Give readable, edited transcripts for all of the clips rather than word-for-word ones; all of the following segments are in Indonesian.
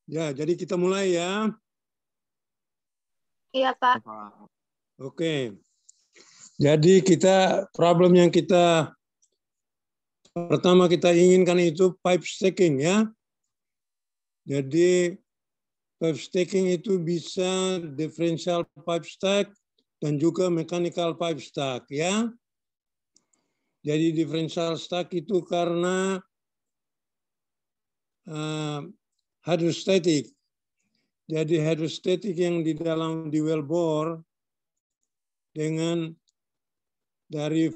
Ya, jadi kita mulai ya. Iya, Pak. Oke. Jadi problem yang kita pertama kita inginkan itu pipe stacking ya. Jadi pipe stacking itu bisa differential pipe stack dan juga mechanical pipe stack ya. Jadi differential stack itu karena hydrostatic. Jadi hydrostatic yang di dalam di wellbore dengan dari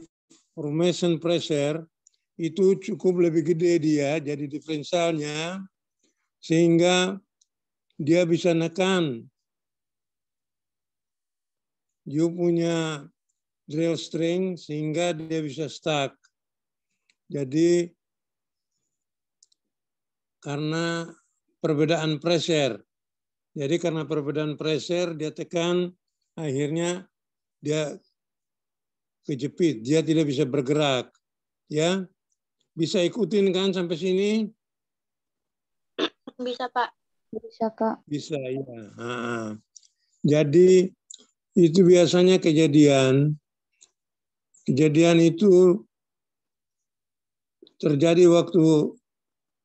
formation pressure itu cukup lebih gede dia, jadi diferensialnya sehingga dia bisa nekan you punya drill string sehingga dia bisa stuck. Jadi karena perbedaan pressure. Jadi karena perbedaan pressure dia tekan akhirnya dia kejepit, dia tidak bisa bergerak. Ya. Bisa ikutin kan sampai sini? Bisa, Pak. Bisa, Pak. Bisa, ya. Jadi itu biasanya kejadian itu terjadi waktu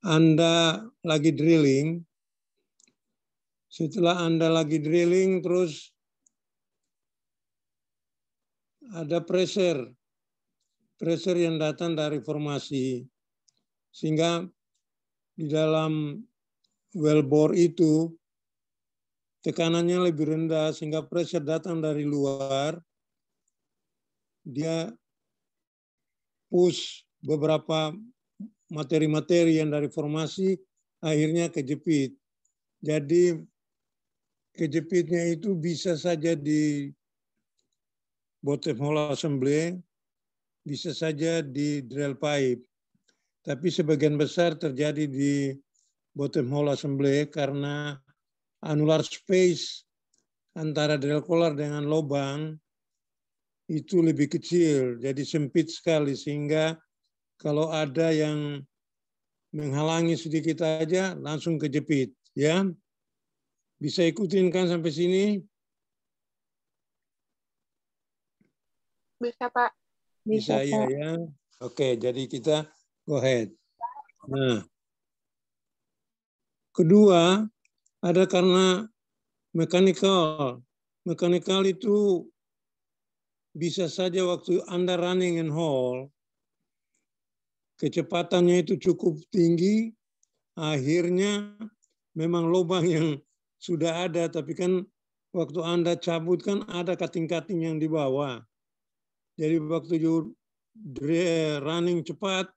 Anda lagi drilling. Setelah Anda lagi drilling, terus ada pressure yang datang dari formasi. Sehingga di dalam wellbore itu tekanannya lebih rendah sehingga pressure datang dari luar. Dia push beberapa materi-materi yang dari formasi akhirnya kejepit. Jadi kejepitnya itu bisa saja di bottom hole assembly, bisa saja di drill pipe. Tapi sebagian besar terjadi di bottom hole assembly karena annular space antara drill collar dengan lubang itu lebih kecil, jadi sempit sekali sehingga kalau ada yang menghalangi sedikit aja langsung kejepit, ya. Bisa ikutin kan sampai sini? Bisa, Pak. Bisa, Pak. ya. Oke, jadi kita go ahead. Nah, kedua ada karena mechanical. Mechanical itu bisa saja waktu Anda running and haul, kecepatannya itu cukup tinggi, akhirnya memang lubang yang sudah ada, tapi kan waktu Anda cabut kan ada kating-kating yang di bawah. Jadi waktu running cepat,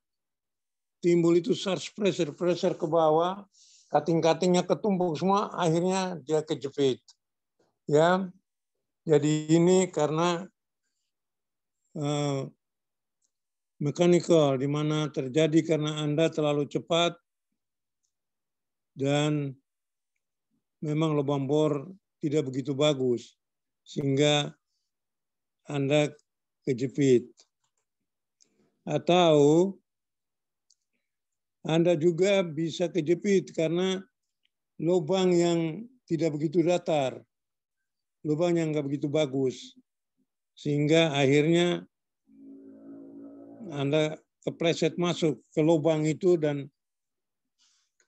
timbul itu surge pressure ke bawah, kating-katingnya ketumpuk semua, akhirnya dia kejepit. Ya, jadi ini karena mechanical, di mana terjadi karena Anda terlalu cepat dan memang lubang bor tidak begitu bagus, sehingga Anda kejepit. Atau Anda juga bisa kejepit karena lubang yang tidak begitu datar, lubang yang nggak begitu bagus, sehingga akhirnya Anda kepleset masuk ke lubang itu dan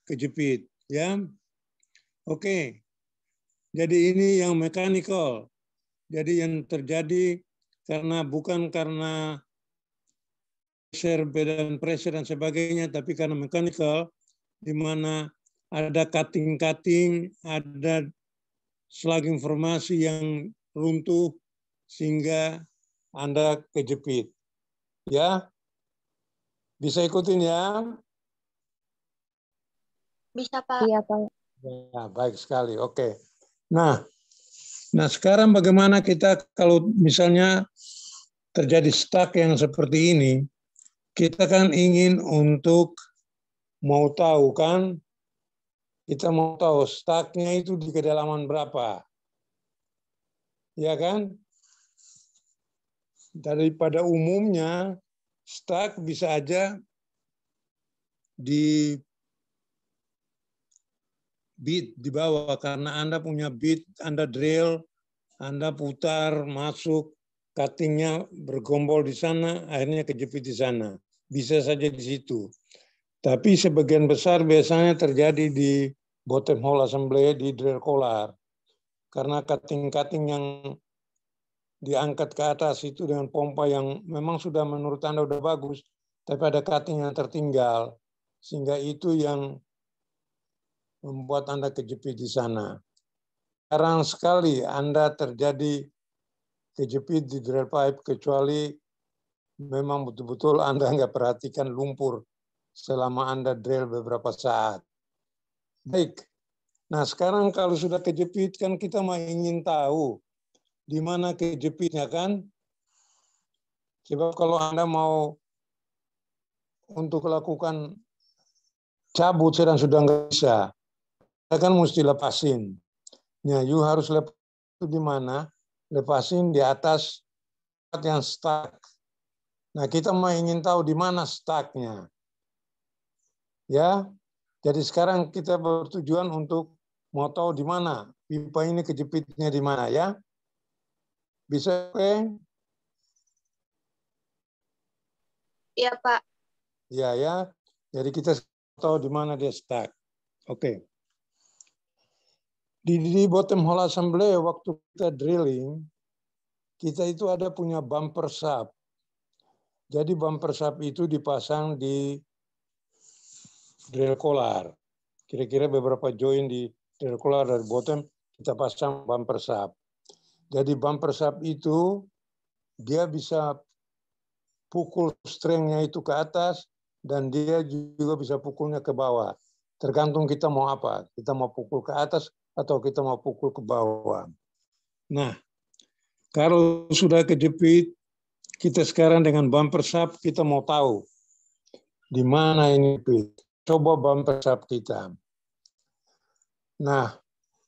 kejepit, ya. Oke. Jadi ini yang mechanical. Jadi yang terjadi bukan karena pressure dan sebagainya, tapi karena mechanical, di mana ada cutting, ada slugging formasi yang runtuh sehingga Anda kejepit. Ya, bisa ikutin ya? Bisa, Pak. Iya, Pak. Ya, baik sekali. Oke. Nah, sekarang bagaimana kita kalau misalnya terjadi stuck yang seperti ini, kita kan ingin untuk mau tahu kan, kita mau tahu stucknya itu di kedalaman berapa. Ya kan? Daripada umumnya, stuck bisa aja di bit di bawah karena Anda punya bit, Anda drill, Anda putar, masuk, cuttingnya bergombol di sana, akhirnya kejepit di sana. Bisa saja di situ. Tapi sebagian besar biasanya terjadi di bottom hole assembly, di drill collar. Karena cutting-cutting yang diangkat ke atas itu dengan pompa yang memang sudah menurut Anda sudah bagus, tapi ada cutting yang tertinggal. Sehingga itu yang membuat Anda kejepit di sana. Jarang sekali Anda terjadi kejepit di drill pipe kecuali memang betul-betul Anda nggak perhatikan lumpur selama Anda drill beberapa saat. Baik, nah sekarang kalau sudah kejepit kan kita mau ingin tahu di mana kejepitnya kan? Sebab kalau Anda mau untuk lakukan cabut sedang sudah nggak bisa, Anda kan mesti lepasin. Nah, you harus lepas itu di mana? Lepasin di atas tempat yang stuck. Nah, kita mau ingin tahu di mana stucknya. Ya, jadi sekarang kita bertujuan untuk mau tahu di mana pipa ini kejepitnya di mana ya. Bisa oke? Iya, Pak. Ya, ya. Jadi kita tahu di mana dia stuck. Oke. Di bottom hole assembly waktu kita drilling, kita itu ada punya bumper sub. Jadi bumper sub itu dipasang di drill collar. Kira-kira beberapa join di drill collar dari bottom kita pasang bumper sub. Jadi bumper sub itu dia bisa pukul strength-nya itu ke atas dan dia juga bisa pukulnya ke bawah. Tergantung kita mau apa. Kita mau pukul ke atas atau kita mau pukul ke bawah. Nah, kalau sudah kejepit, kita sekarang dengan bumper sub kita mau tahu di mana ini jepit. Coba bumper sub kita. Nah,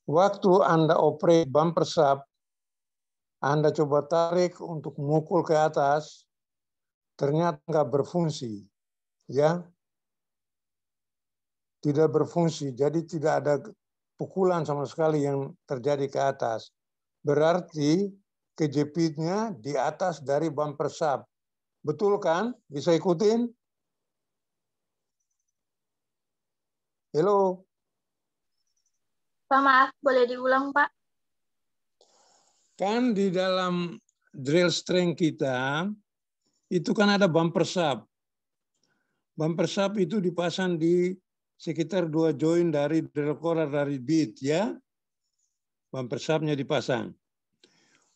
waktu Anda operate bumper sub, Anda coba tarik untuk memukul ke atas, ternyata nggak berfungsi. Ya, tidak berfungsi, jadi tidak ada pukulan sama sekali yang terjadi ke atas. Berarti kejepitnya di atas dari bumper sub. Betul kan? Bisa ikutin? Halo? Pak, maaf, boleh diulang, Pak? Kan di dalam drill string kita, itu kan ada bumper sub. Bumper sub itu dipasang di sekitar 2 join dari drill collar dari bit ya. Bumper subnya dipasang.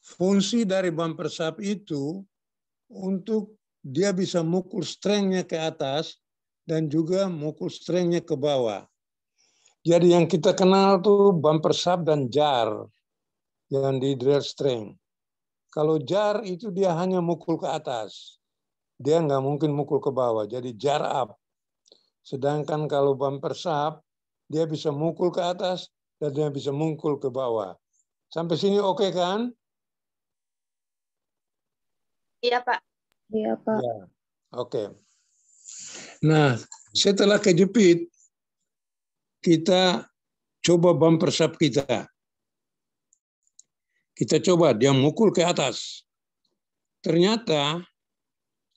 Fungsi dari bumper sub itu untuk dia bisa mukul strength-nya ke atas dan juga mukul strength-nya ke bawah. Jadi yang kita kenal tuh bumper sub dan jar yang di drill string. Kalau jar itu dia hanya mukul ke atas. Dia nggak mungkin mukul ke bawah. Jadi jar up. Sedangkan kalau bumper sub, dia bisa mukul ke atas dan dia bisa mukul ke bawah. Sampai sini oke kan? Iya, Pak. Iya, Pak. Ya, oke. Nah, setelah kejepit, kita coba bumper sub kita. Kita coba dia mukul ke atas. Ternyata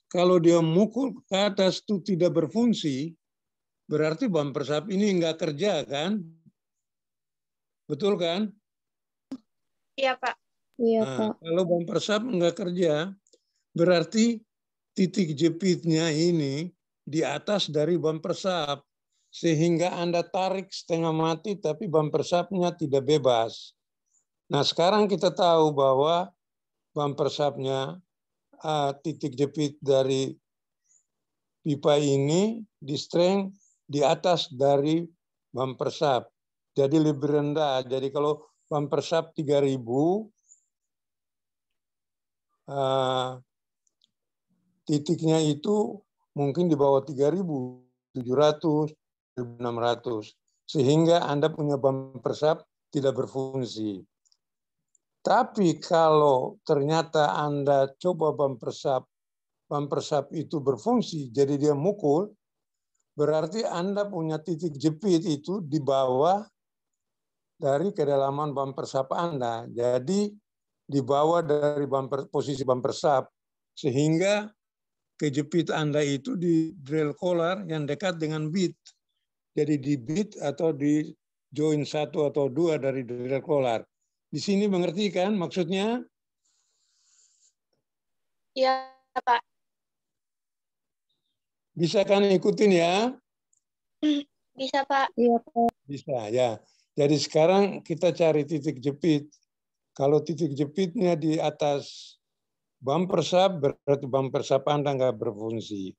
kalau dia mukul ke atas itu tidak berfungsi, berarti bumper sub ini nggak kerja kan? Betul kan? Iya, Pak. Iya, Nah, Pak. kalau bumper sub nggak kerja, berarti titik jepitnya ini di atas dari bumper sub. Sehingga Anda tarik setengah mati tapi bumper subnya tidak bebas. Nah sekarang kita tahu bahwa bumper subnya titik jepit dari pipa ini di strength di atas dari bumper sub. Jadi lebih rendah. Jadi kalau bumper sub 3000, titiknya itu mungkin di bawah 3.700, 1.600. Sehingga Anda punya bumper sub tidak berfungsi. Tapi kalau ternyata Anda coba bumper sub itu berfungsi, jadi dia mukul, berarti Anda punya titik jepit itu di bawah dari kedalaman bumper sub Anda. Jadi dibawa dari posisi bumper sub sehingga kejepit Anda itu di drill collar yang dekat dengan bit. Jadi di bit atau di join 1 atau 2 dari drill collar. Di sini mengerti kan maksudnya? Iya, Pak. Bisa kan ikutin ya? Bisa, Pak. Iya, Pak. Bisa ya. Jadi sekarang kita cari titik jepit. Kalau titik jepitnya di atas bumper sub, berarti bumper sub Anda nggak berfungsi.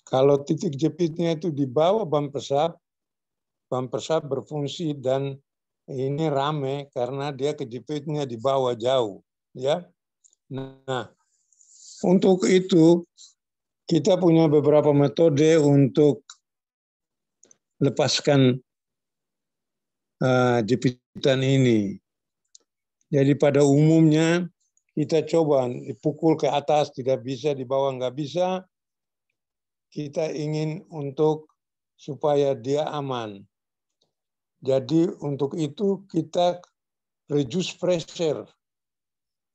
Kalau titik jepitnya itu di bawah bumper sub berfungsi dan ini rame karena dia kejepitnya di bawah jauh. Ya. Nah, untuk itu kita punya beberapa metode untuk lepaskan jepitan ini. Jadi pada umumnya kita coba dipukul ke atas, tidak bisa, di bawah nggak bisa. Kita ingin untuk supaya dia aman. Jadi untuk itu kita reduce pressure.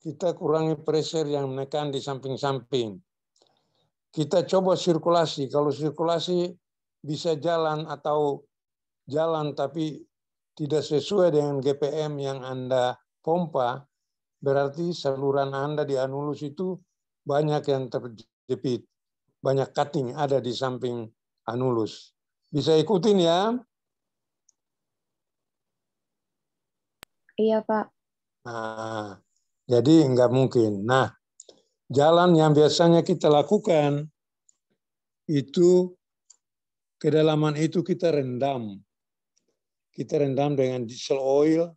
Kita kurangi pressure yang menekan di samping-samping. Kita coba sirkulasi. Kalau sirkulasi bisa jalan atau jalan tapi tidak sesuai dengan GPM yang Anda pompa, berarti saluran Anda di anulus itu banyak yang terjepit. Banyak cutting ada di samping anulus. Bisa ikutin ya? Iya, Pak. Nah, jadi nggak mungkin. Nah, jalan yang biasanya kita lakukan itu kedalaman itu kita rendam. Kita rendam dengan diesel oil.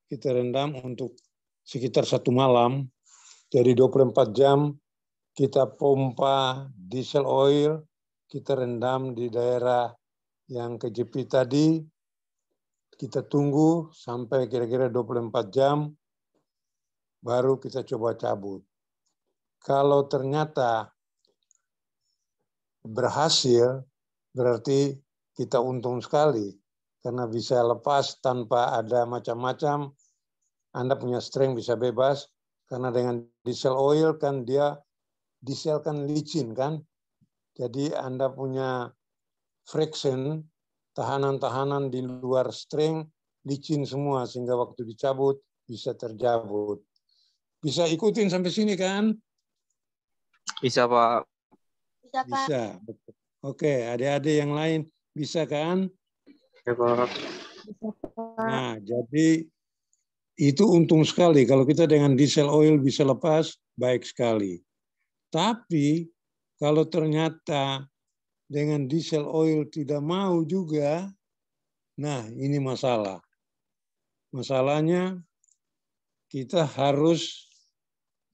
Kita rendam untuk sekitar 1 malam. Jadi 24 jam kita pompa diesel oil. Kita rendam di daerah yang kejepit tadi. Kita tunggu sampai kira-kira 24 jam. Baru kita coba cabut. Kalau ternyata berhasil, berarti kita untung sekali. Karena bisa lepas tanpa ada macam-macam. Anda punya strength bisa bebas. Karena dengan diesel oil kan diesel kan licin kan. Jadi Anda punya friction, tahanan-tahanan di luar strength, licin semua. Sehingga waktu dicabut bisa terjabut. Bisa ikutin sampai sini kan? Bisa, Pak. Bisa, Pak. Bisa. Oke, adik-adik yang lain bisa kan? Ya, Pak. Bisa, Pak. Nah, jadi itu untung sekali. Kalau kita dengan diesel oil bisa lepas, baik sekali. Tapi kalau ternyata dengan diesel oil tidak mau juga, nah ini masalah. Masalahnya kita harus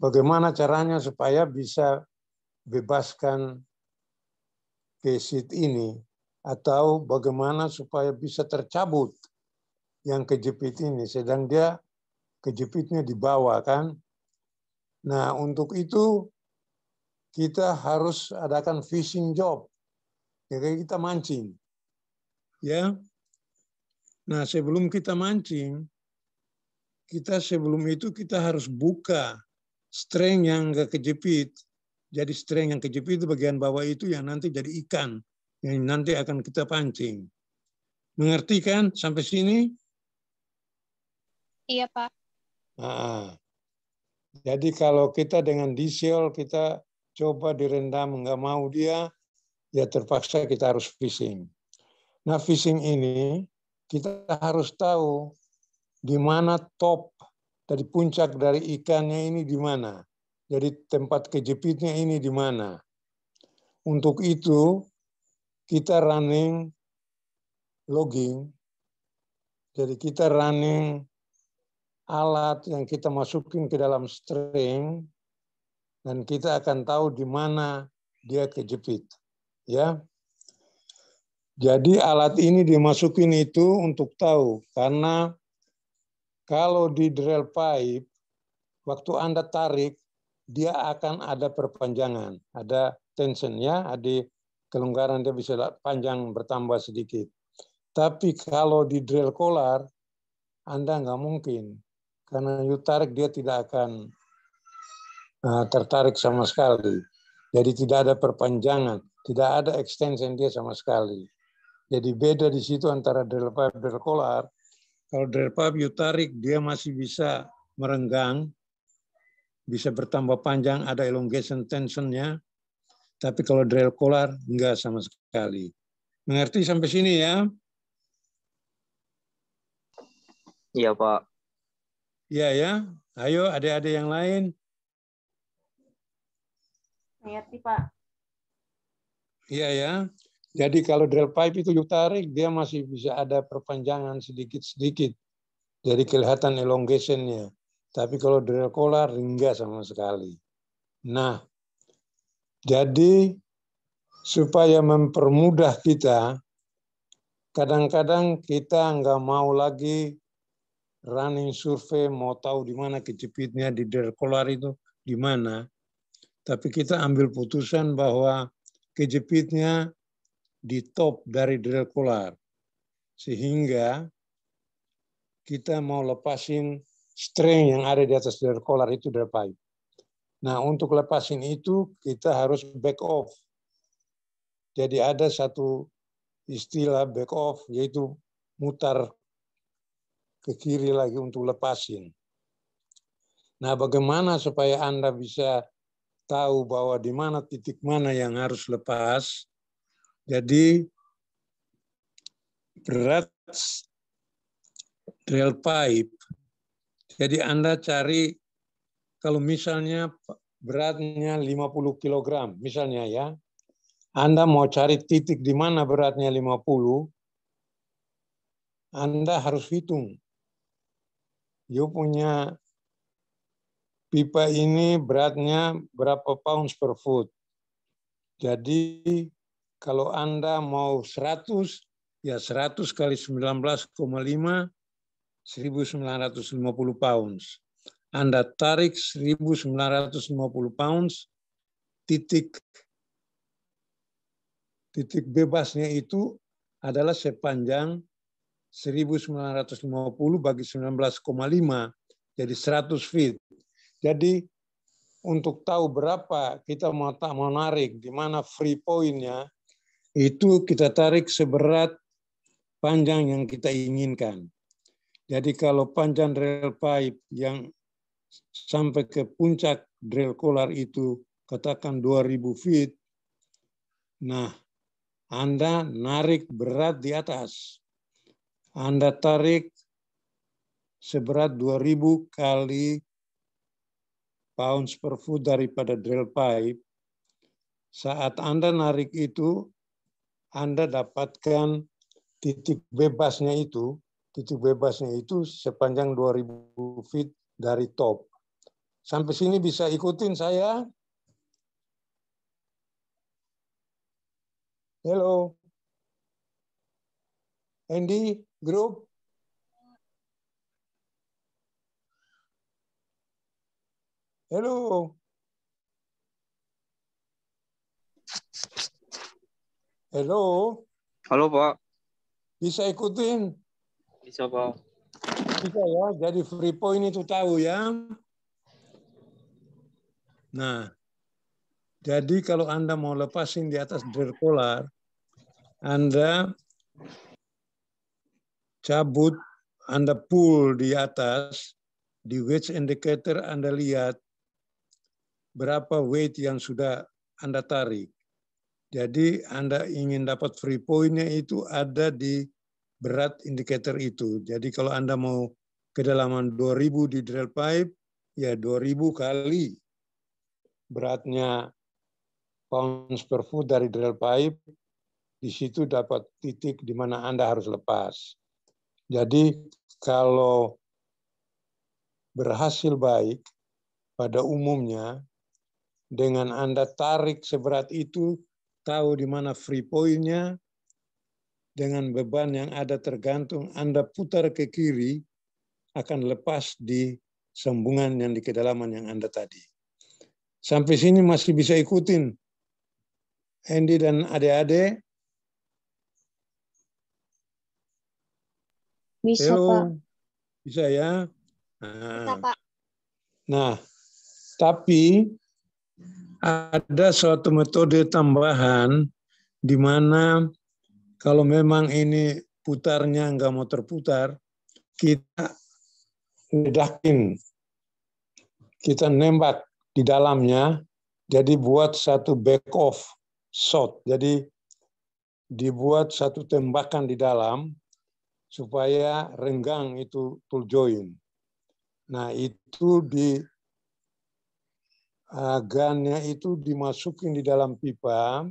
bagaimana caranya supaya bisa bebaskan kesit ini, atau bagaimana supaya bisa tercabut yang kejepit ini, sedang dia kejepitnya di bawah kan. Nah, untuk itu kita harus adakan fishing job. Ya, kayak kita mancing. Ya. Nah, sebelum kita mancing, sebelum itu kita harus buka string yang enggak kejepit. Jadi string yang kejepit itu bagian bawah itu yang nanti jadi ikan yang nanti akan kita pancing. Mengerti kan sampai sini? Iya, Pak. Nah, jadi kalau kita dengan diesel kita coba direndam nggak mau dia, ya terpaksa kita harus fishing. Nah, fishing ini kita harus tahu di mana top dari puncak dari ikannya ini di mana. Jadi tempat kejepitnya ini di mana. Untuk itu kita running logging. Jadi kita running alat yang kita masukin ke dalam string dan kita akan tahu di mana dia kejepit. Ya. Jadi alat ini dimasukin itu untuk tahu, karena kalau di drill pipe waktu Anda tarik dia akan ada perpanjangan, ada tension ya, ada kelonggaran, dia bisa panjang bertambah sedikit. Tapi kalau di drill collar Anda nggak mungkin. Karena you tarik dia tidak akan tertarik sama sekali. Jadi tidak ada perpanjangan, tidak ada extension dia sama sekali. Jadi beda di situ antara drill pipe, drill collar. Kalau drill pipe you tarik, dia masih bisa merenggang, bisa bertambah panjang, ada elongation tensionnya. Tapi kalau drill collar, enggak sama sekali. Mengerti sampai sini ya? Iya, Pak. Iya ya. Ayo adik-adik yang lain. Mengerti, Pak. Iya ya. Jadi kalau drill pipe itu you tarik, dia masih bisa ada perpanjangan sedikit-sedikit. Jadi kelihatan elongationnya. Tapi kalau drill collar, enggak sama sekali. Nah, jadi supaya mempermudah kita, kadang-kadang kita nggak mau lagi running survei, mau tahu di mana kejepitnya di drill collar itu, di mana. Tapi kita ambil putusan bahwa kejepitnya di top dari drill collar. Sehingga kita mau lepasin string yang ada di atas drill collar itu drill pipe. Nah, untuk lepasin itu kita harus back off. Jadi ada satu istilah back off, yaitu mutar ke kiri lagi untuk lepasin. Nah, bagaimana supaya Anda bisa tahu bahwa di mana titik mana yang harus lepas? Jadi berat drill pipe. Jadi Anda cari kalau misalnya beratnya 50 kg, misalnya ya, Anda mau cari titik di mana beratnya 50, Anda harus hitung. You punya pipa ini beratnya berapa pounds per foot. Jadi kalau Anda mau 100, ya 100 kali 19,5, 1950 pounds. Anda tarik 1950 pounds, titik bebasnya itu adalah sepanjang 1950 bagi 19,5, jadi 100 feet. Jadi untuk tahu berapa kita mau narik, di mana free point-nya, itu kita tarik seberat panjang yang kita inginkan. Jadi kalau panjang drill pipe yang sampai ke puncak drill collar itu katakan 2000 feet, nah Anda narik berat di atas. Anda tarik seberat 2000 kali pounds per foot daripada drill pipe. Saat Anda narik itu, Anda dapatkan titik bebasnya itu sepanjang 2000 feet dari top. Sampai sini bisa ikutin saya? Halo. Andy, grup? Halo. Halo. Halo, Pak. Bisa ikutin? Bisa, Pak. Bisa ya, jadi free point itu tahu ya. Nah, jadi kalau Anda mau lepasin di atas drill collar, Anda cabut, Anda pull di atas, di weight indicator Anda lihat berapa weight yang sudah Anda tarik. Jadi Anda ingin dapat free point-nya itu ada di berat indikator itu. Jadi kalau Anda mau kedalaman 2000 di drill pipe, ya 2000 kali beratnya pounds per foot dari drill pipe, di situ dapat titik di mana Anda harus lepas. Jadi kalau berhasil baik, pada umumnya dengan Anda tarik seberat itu, tahu di mana free point-nya, dengan beban yang ada tergantung, Anda putar ke kiri, akan lepas di sambungan yang di kedalaman yang Anda tadi. Sampai sini masih bisa ikutin Andy dan adik-adik? Bisa, Halo. Pak. Bisa ya? Bisa, Pak. Nah, tapi ada suatu metode tambahan di mana kalau memang ini putarnya nggak mau terputar, kita ledakin, kita nembak di dalamnya, jadi buat satu back off shot. Jadi dibuat satu tembakan di dalam supaya renggang itu tool join. Nah, itu di gunnya itu dimasukin di dalam pipa,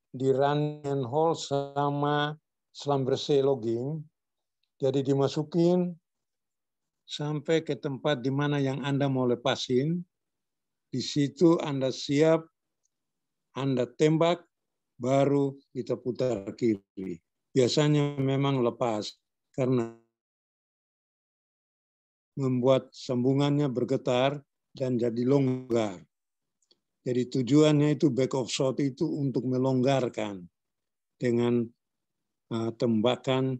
di run and hold sama selang bersih logging. Jadi dimasukin sampai ke tempat di mana yang Anda mau lepasin. Di situ Anda siap, Anda tembak, baru kita putar kiri. Biasanya memang lepas karena membuat sambungannya bergetar dan jadi longgar. Jadi tujuannya itu back off shot itu untuk melonggarkan dengan tembakan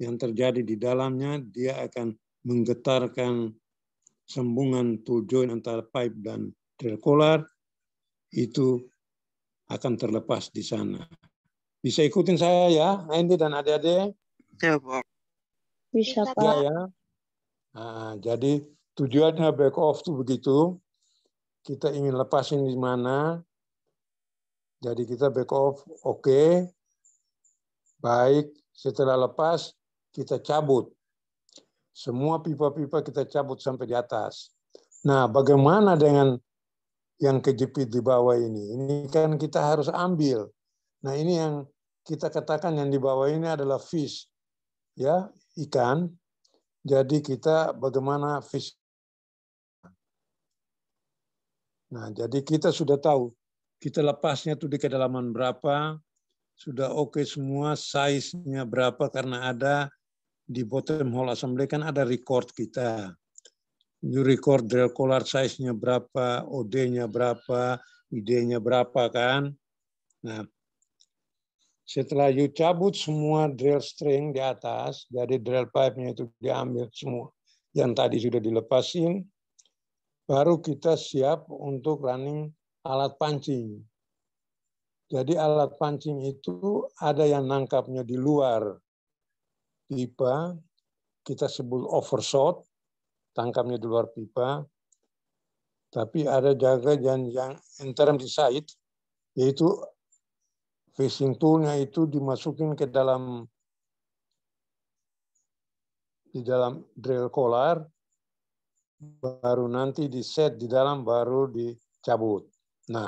yang terjadi di dalamnya, dia akan menggetarkan sambungan tool joint antara pipe dan drill collar, itu akan terlepas di sana. Bisa ikutin saya ya, Andy dan adik-adik? Ya, Pak. Bisa, Bisa, Pak. Ya, ya. Nah, jadi tujuannya back off itu begitu. Kita ingin lepasin di mana. Jadi kita back off, oke. Baik, setelah lepas, kita cabut. Semua pipa-pipa kita cabut sampai di atas. Nah, bagaimana dengan yang kejepit di bawah ini? Ini kan kita harus ambil. Nah, ini yang kita katakan yang di bawah ini adalah fish, ya, ikan. Jadi kita bagaimana fish. Nah, jadi kita sudah tahu kita lepasnya tuh di kedalaman berapa, sudah oke semua, size-nya berapa karena ada di bottom hole assembly kan ada record kita. You record drill collar size-nya berapa, OD-nya berapa, ID-nya berapa kan. Nah, setelah you cabut semua drill string di atas, jadi drill pipe-nya itu diambil semua yang tadi sudah dilepasin, baru kita siap untuk running alat pancing. Jadi alat pancing itu ada yang nangkapnya di luar pipa, kita sebut overshot, tangkapnya di luar pipa. Tapi ada juga yang interim di side, yaitu fishing tool-nya itu dimasukin ke dalam drill collar, baru nanti di set di dalam, baru dicabut. Nah,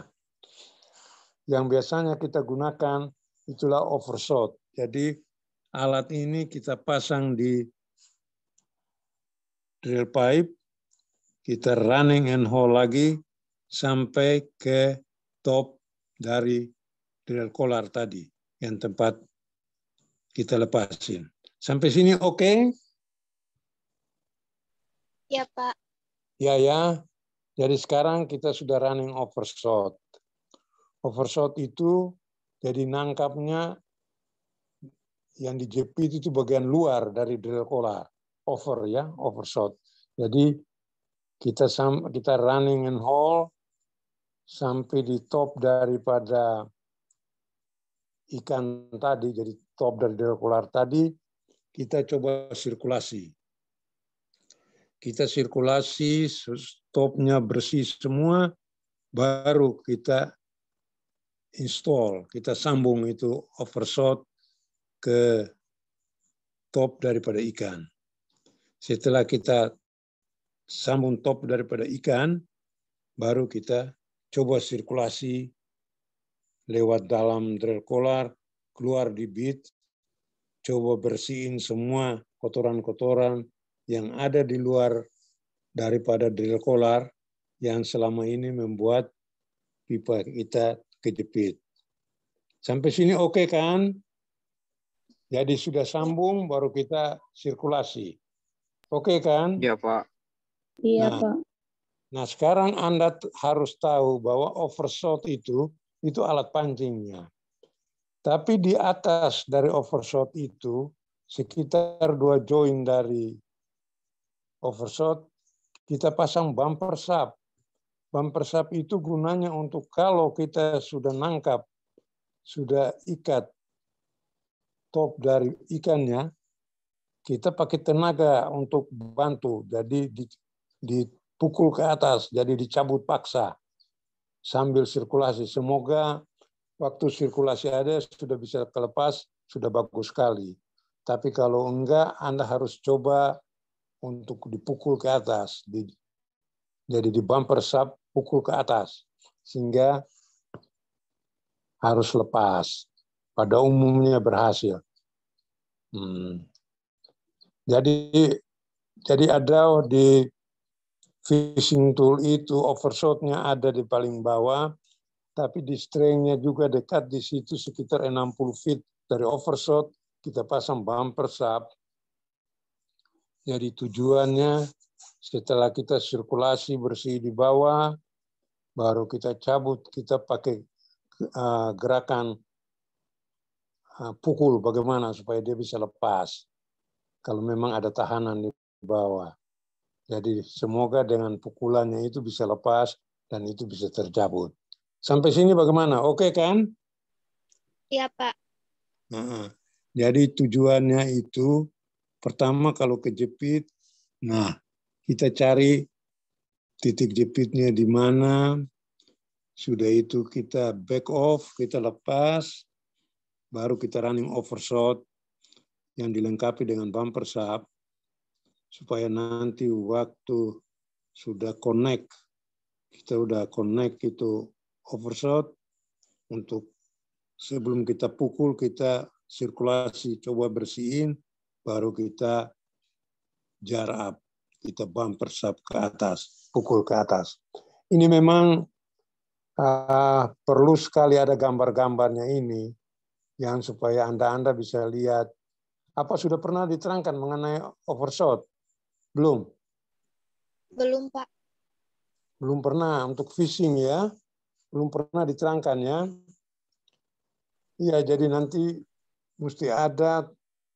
yang biasanya kita gunakan itulah overshot. Jadi alat ini kita pasang di drill pipe, kita running and hold lagi sampai ke top dari drill collar tadi, yang tempat kita lepasin. Sampai sini oke? Ya, Pak. Ya, ya. Jadi sekarang kita sudah running overshot. Overshot itu jadi nangkapnya yang dijepit itu bagian luar dari drill collar. Over ya, overshot. Jadi kita running and hold sampai di top daripada ikan tadi, jadi top dari drill collar tadi, kita coba sirkulasi. Kita sirkulasi, topnya bersih semua, baru kita install, kita sambung itu overshot ke top daripada ikan. Setelah kita sambung top daripada ikan, baru kita coba sirkulasi lewat dalam drill collar, keluar di bit, coba bersihin semua kotoran-kotoran yang ada di luar daripada drill collar yang selama ini membuat pipa kita kejepit. Sampai sini oke kan? Jadi sudah sambung, baru kita sirkulasi. Oke kan? Ya, Pak. Iya, Nah, Pak. Nah, sekarang Anda harus tahu bahwa overshot itu alat pancingnya. Tapi di atas dari overshot itu, sekitar 2 join dari overshot, kita pasang bumper sub. Bumper sub itu gunanya untuk kalau kita sudah nangkap, sudah ikat top dari ikannya, kita pakai tenaga untuk bantu. Jadi dipukul ke atas, jadi dicabut paksa sambil sirkulasi. Semoga waktu sirkulasi ada sudah bisa kelepas, sudah bagus sekali. Tapi kalau enggak, Anda harus coba untuk dipukul ke atas. Jadi di bumper sub, pukul ke atas. Sehingga harus lepas. Pada umumnya berhasil. Jadi ada di fishing tool itu, overshotnya ada di paling bawah, tapi di stringnya juga dekat di situ sekitar 60 feet dari overshot, kita pasang bumper sub. Jadi tujuannya setelah kita sirkulasi bersih di bawah, baru kita cabut, kita pakai gerakan pukul bagaimana supaya dia bisa lepas. Kalau memang ada tahanan di bawah. Jadi semoga dengan pukulannya itu bisa lepas dan itu bisa tercabut. Sampai sini bagaimana? Oke kan? Iya, Pak. Jadi tujuannya itu pertama kalau kejepit, kita cari titik jepitnya di mana. Sudah itu kita back off, kita lepas, baru kita running overshot yang dilengkapi dengan bumper sub, supaya nanti waktu sudah connect, kita udah connect itu overshot, untuk sebelum kita pukul, kita sirkulasi, coba bersihin, baru kita jar up, kita bumper sub ke atas, pukul ke atas. Ini memang perlu sekali ada gambar-gambarnya ini, yang supaya Anda bisa lihat. Apa sudah pernah diterangkan mengenai overshot? Belum? Belum, Pak. Belum pernah untuk fishing ya? Belum pernah diterangkan ya? Iya, jadi nanti mesti ada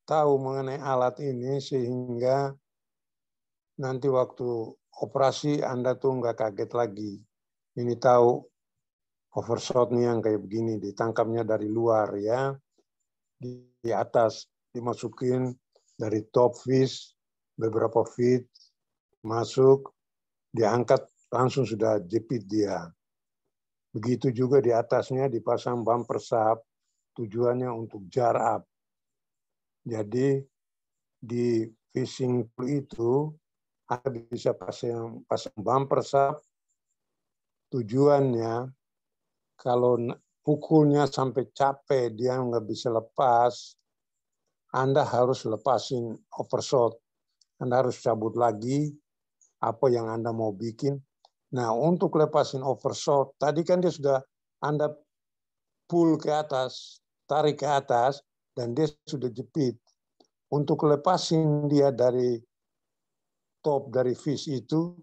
tahu mengenai alat ini sehingga nanti waktu operasi Anda tuh nggak kaget lagi. Ini tahu overshotnya yang kayak begini, ditangkapnya dari luar ya, di atas dimasukin dari top fish beberapa feet, masuk, diangkat langsung sudah jepit dia. Begitu juga di atasnya dipasang bumper sub, tujuannya untuk jar up. Jadi di fishing pool itu Anda bisa pasang bumper sub, tujuannya kalau pukulnya sampai capek dia nggak bisa lepas, Anda harus lepasin overshot. Anda harus cabut lagi apa yang Anda mau bikin. Nah, untuk lepasin overshot, tadi kan dia sudah Anda pull ke atas, tarik ke atas, dan dia sudah jepit. Untuk lepasin dia dari top dari fish itu,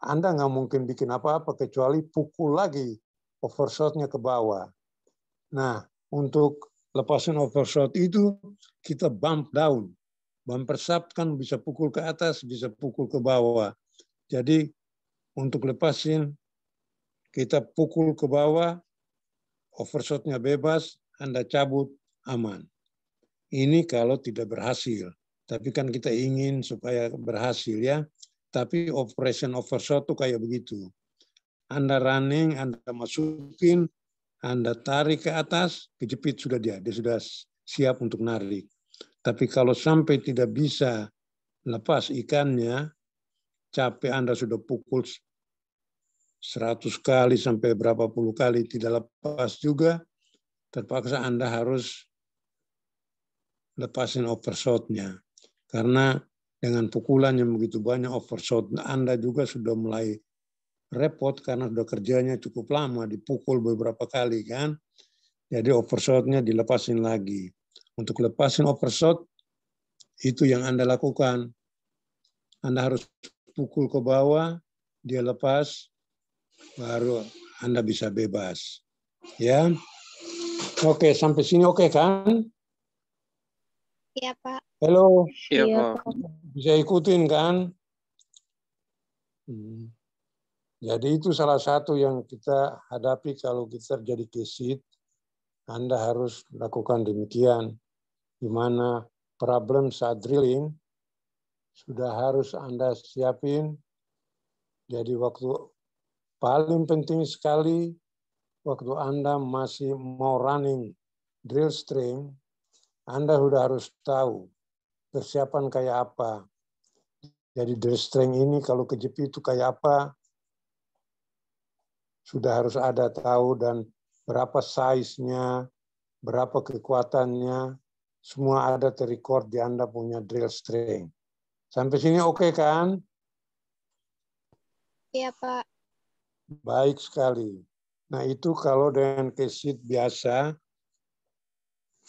Anda nggak mungkin bikin apa-apa kecuali pukul lagi overshotnya ke bawah. Nah, untuk lepasin overshot itu, kita bump down. Bumper sub kan bisa pukul ke atas, bisa pukul ke bawah. Jadi untuk lepasin, kita pukul ke bawah, overshotnya bebas, Anda cabut, aman. Ini kalau tidak berhasil. Tapi kan kita ingin supaya berhasil ya. Tapi operation overshot itu kayak begitu. Anda running, Anda masukin, Anda tarik ke atas, kejepit sudah dia sudah siap untuk narik. Tapi kalau sampai tidak bisa lepas ikannya, capek Anda sudah pukul 100 kali sampai berapa puluh kali tidak lepas juga, terpaksa Anda harus lepasin overshotnya. Karena dengan pukulan yang begitu banyak overshot, Anda juga sudah mulai repot karena sudah kerjanya cukup lama, dipukul beberapa kali kan. Jadi overshotnya dilepasin lagi. Untuk lepasin overshot, itu yang Anda lakukan. Anda harus pukul ke bawah, dia lepas, baru Anda bisa bebas. Ya, oke, sampai sini oke kan? Iya, Pak. Halo, Iya, Iya, Pak. Pak. bisa ikutin kan? Jadi itu salah satu yang kita hadapi kalau kita terjadi kesit. Anda harus lakukan demikian, di mana problem saat drilling sudah harus Anda siapin. Jadi waktu paling penting sekali, waktu Anda masih mau running drill string, Anda sudah harus tahu persiapan kayak apa. Jadi drill string ini kalau kejepit itu kayak apa, sudah harus ada tahu, dan berapa size-nya, berapa kekuatannya, semua ada terrecord di Anda punya drill string. Sampai sini oke kan? Iya, Pak. Baik sekali. Nah itu kalau dengan kesit biasa,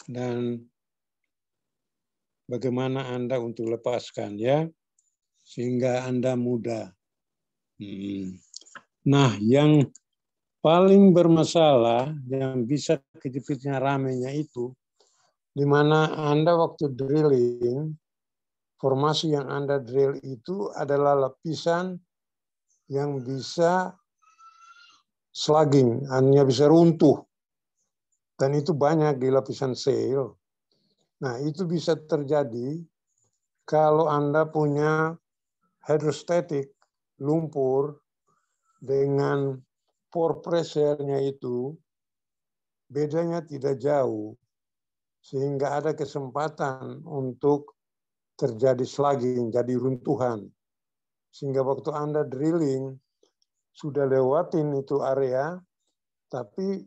dan bagaimana Anda untuk lepaskan ya, sehingga Anda mudah. Nah yang paling bermasalah, yang bisa kejepitnya ramenya itu, di mana Anda waktu drilling, formasi yang Anda drill itu adalah lapisan yang bisa slugging, hanya bisa runtuh. Dan itu banyak di lapisan shale. Nah, itu bisa terjadi kalau Anda punya hydrostatic, lumpur, dengan pore pressure-nya itu, bedanya tidak jauh. Sehingga ada kesempatan untuk terjadi slugging, jadi runtuhan. Sehingga waktu Anda drilling, sudah lewatin itu area, tapi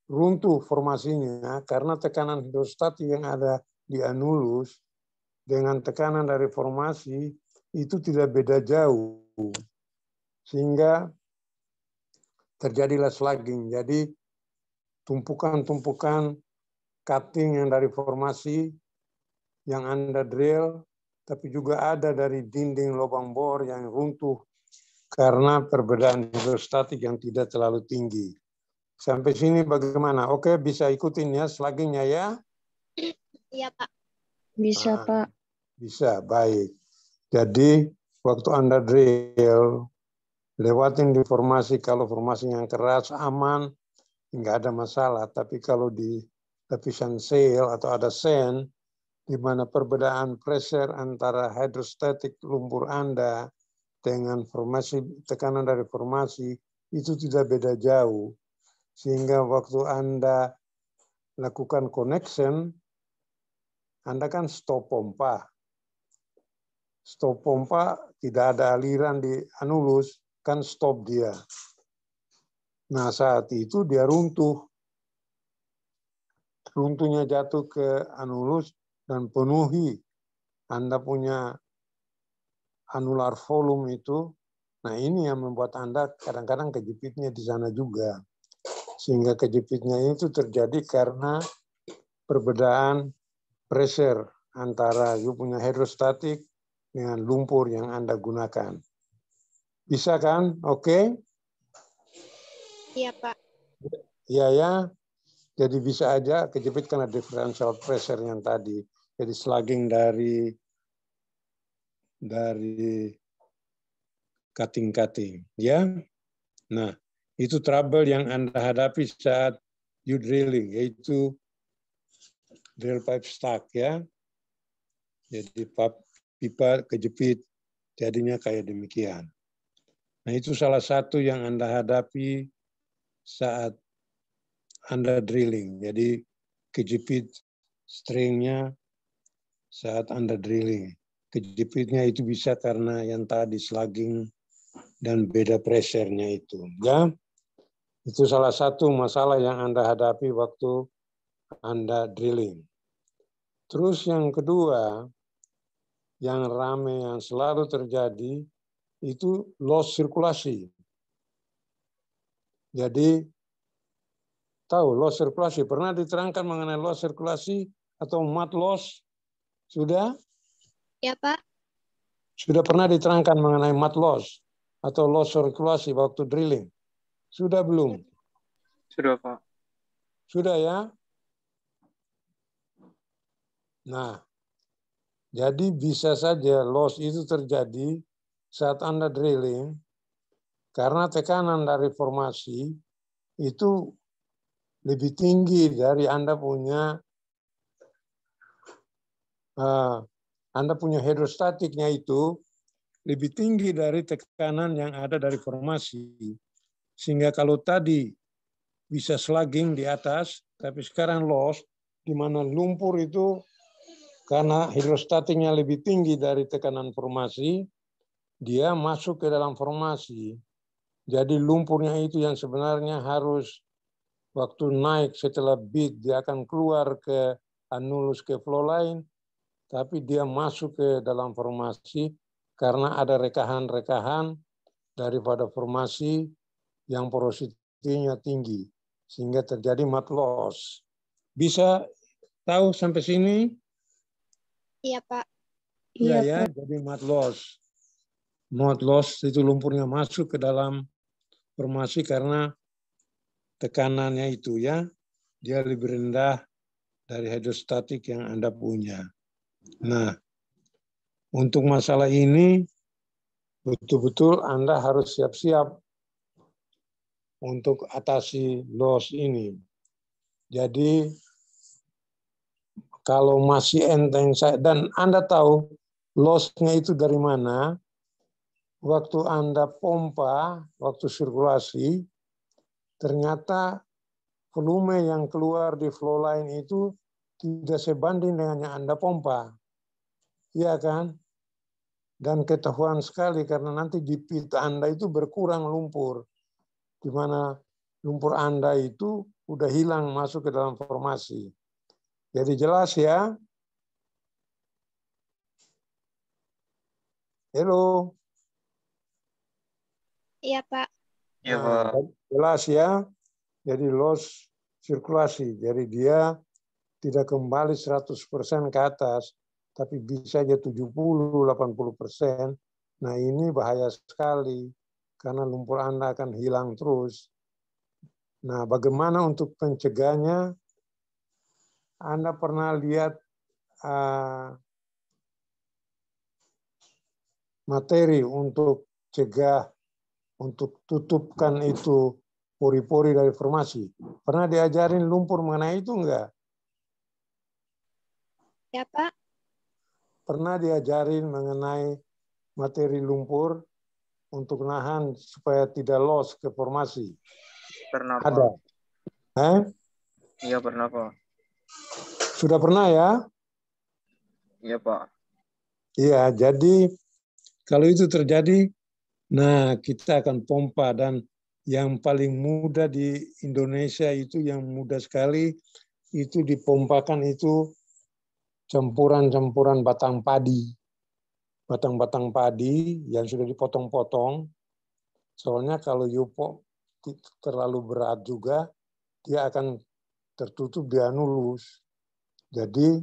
runtuh formasinya karena tekanan hidrostatik yang ada di anulus dengan tekanan dari formasi itu tidak beda jauh. Sehingga terjadilah slugging. Jadi tumpukan-tumpukan cutting yang dari formasi yang Anda drill, tapi juga ada dari dinding lubang bor yang runtuh karena perbedaan hidrostatik yang tidak terlalu tinggi. Sampai sini bagaimana? Oke, bisa ikutin ya sluggingnya ya? Iya, Pak. Bisa, Pak. Bisa, baik. Jadi waktu Anda drill, lewatin di formasi, kalau formasi yang keras, aman, nggak ada masalah. Tapi kalau di lapisan shale atau ada sand, di mana perbedaan pressure antara hidrostatik lumpur Anda dengan formasi, tekanan dari formasi, itu tidak beda jauh. Sehingga waktu Anda lakukan connection, Anda kan stop pompa. Stop pompa, tidak ada aliran di anulus, kan stop dia. Nah saat itu dia runtuh. Runtuhnya jatuh ke anulus dan penuhi Anda punya anular volume itu. Nah ini yang membuat Anda kadang-kadang kejepitnya di sana juga. Sehingga kejepitnya itu terjadi karena perbedaan pressure antara you punya hidrostatik dengan lumpur yang Anda gunakan. Bisa kan? Oke? Iya, Pak. Iya ya. Jadi bisa aja kejepit karena differential pressure yang tadi. Jadi slugging dari cutting-cutting. Ya. Nah, itu trouble yang Anda hadapi saat you drilling, yaitu drill pipe stuck ya. Jadi pipa kejepit, jadinya kayak demikian. Nah itu salah satu yang Anda hadapi saat Anda drilling. Jadi kejepit stringnya saat Anda drilling. Kejepitnya itu bisa karena yang tadi slugging dan beda pressure-nya itu. Ya, itu salah satu masalah yang Anda hadapi waktu Anda drilling. Terus yang kedua, yang ramai yang selalu terjadi itu loss sirkulasi. Jadi tahu loss sirkulasi, pernah diterangkan mengenai loss sirkulasi atau mud loss? Sudah? Ya, Pak. Sudah pernah diterangkan mengenai mud loss atau loss sirkulasi waktu drilling? Sudah belum? Sudah, Pak. Sudah ya? Nah, jadi bisa saja loss itu terjadi saat Anda drilling, karena tekanan dari formasi itu lebih tinggi dari Anda punya hidrostatiknya itu lebih tinggi dari tekanan yang ada dari formasi. Sehingga kalau tadi bisa slugging di atas, tapi sekarang loss, di mana lumpur itu karena hidrostatiknya lebih tinggi dari tekanan formasi, dia masuk ke dalam formasi. Jadi lumpurnya itu yang sebenarnya harus waktu naik setelah beat, dia akan keluar ke annulus ke flow line, tapi dia masuk ke dalam formasi karena ada rekahan-rekahan daripada formasi yang porositinya tinggi, sehingga terjadi mud loss. Bisa tahu sampai sini? Iya, Pak. Iya ya, jadi mud loss. Mud loss itu lumpurnya masuk ke dalam formasi karena tekanannya itu ya, dia lebih rendah dari hidrostatik yang Anda punya. Nah, untuk masalah ini betul-betul Anda harus siap-siap untuk atasi loss ini. Jadi kalau masih enteng dan Anda tahu loss-nya itu dari mana? Waktu Anda pompa, waktu sirkulasi, ternyata volume yang keluar di flow line itu tidak sebanding dengan yang Anda pompa. Iya kan? Dan ketahuan sekali karena nanti di pit Anda itu berkurang lumpur. Di mana lumpur Anda itu udah hilang masuk ke dalam formasi. Jadi jelas ya? Halo? Iya, Pak. Iya, Nah, Pak. jelas ya? Jadi loss sirkulasi. Jadi dia tidak kembali 100% ke atas, tapi bisa aja 70-80%. Nah ini bahaya sekali, karena lumpur Anda akan hilang terus. Nah bagaimana untuk pencegahnya? Anda pernah lihat materi untuk cegah, untuk tutupkan itu pori-pori dari formasi. Pernah diajarin lumpur mengenai itu enggak? Ya, Pak. Pernah diajarin mengenai materi lumpur untuk nahan supaya tidak loss ke formasi? Pernah, Pak. Ada? Iya, pernah, Pak. Sudah pernah ya? Iya, Pak. Iya, jadi kalau itu terjadi, nah kita akan pompa. Dan yang paling mudah di Indonesia itu, yang mudah sekali, itu dipompakan itu campuran-campuran batang padi. Batang-batang padi yang sudah dipotong-potong. Soalnya kalau yupo terlalu berat juga, dia akan tertutup di annulus. Jadi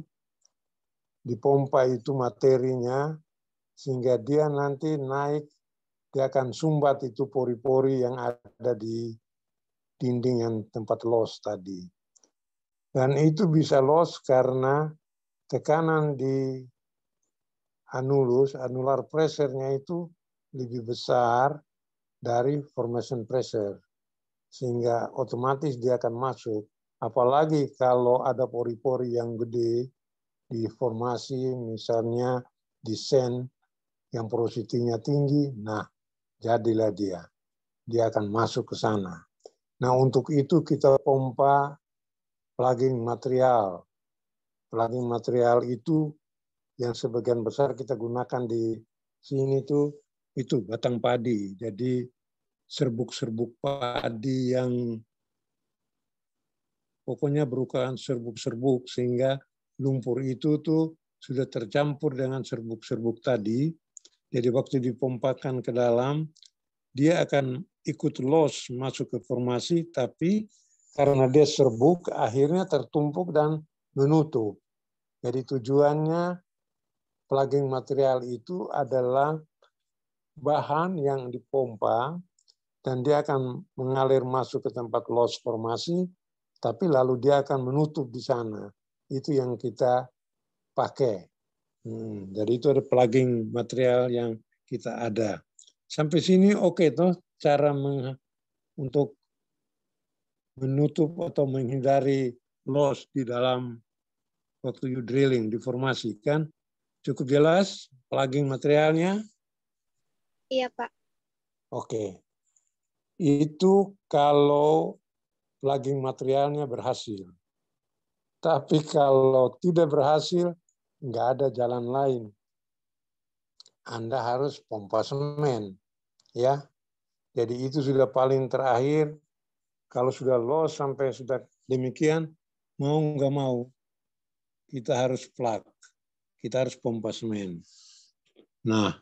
dipompa itu materinya sehingga dia nanti naik, dia akan sumbat itu pori-pori yang ada di dinding yang tempat loss tadi. Dan itu bisa loss karena tekanan di annulus, annular pressure-nya itu lebih besar dari formation pressure. Sehingga otomatis dia akan masuk. Apalagi kalau ada pori-pori yang gede di formasi, misalnya di sand yang porositinya tinggi, nah jadilah dia. Dia akan masuk ke sana. Nah untuk itu kita pompa plugging material. Plugging material itu yang sebagian besar kita gunakan di sini tuh itu batang padi. Jadi serbuk-serbuk padi yang pokoknya berukuran serbuk-serbuk sehingga lumpur itu tuh sudah tercampur dengan serbuk-serbuk tadi. Jadi waktu dipompakan ke dalam, dia akan ikut loss masuk ke formasi, tapi karena dia serbuk, akhirnya tertumpuk dan menutup. Jadi tujuannya plugging material itu adalah bahan yang dipompa, dan dia akan mengalir masuk ke tempat loss formasi, tapi lalu dia akan menutup di sana. Itu yang kita pakai. Jadi itu ada plugging material yang kita ada. Sampai sini oke toh cara untuk menutup atau menghindari loss di dalam waktu you drilling, diformasi kan? Cukup jelas plugging materialnya? Iya, Pak. Oke. Itu kalau plugging materialnya berhasil. Tapi kalau tidak berhasil, nggak ada jalan lain. Anda harus pompa semen. Ya. Jadi itu sudah paling terakhir. Kalau sudah loss sampai sudah demikian, mau nggak mau, kita harus plug. Kita harus pompa semen. Nah,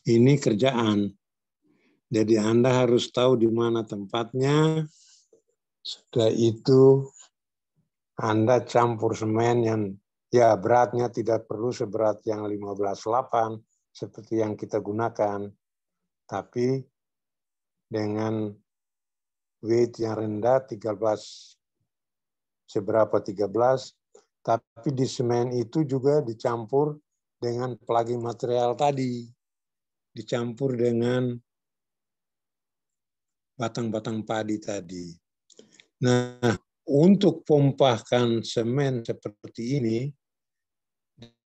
ini kerjaan. Jadi Anda harus tahu di mana tempatnya. Sudah itu Anda campur semen yang ya beratnya tidak perlu seberat yang 15,8 seperti yang kita gunakan. Tapi dengan weight yang rendah 13 seberapa 13, tapi di semen itu juga dicampur dengan plugging material tadi. Dicampur dengan batang-batang padi tadi. Nah, untuk pompakan semen seperti ini,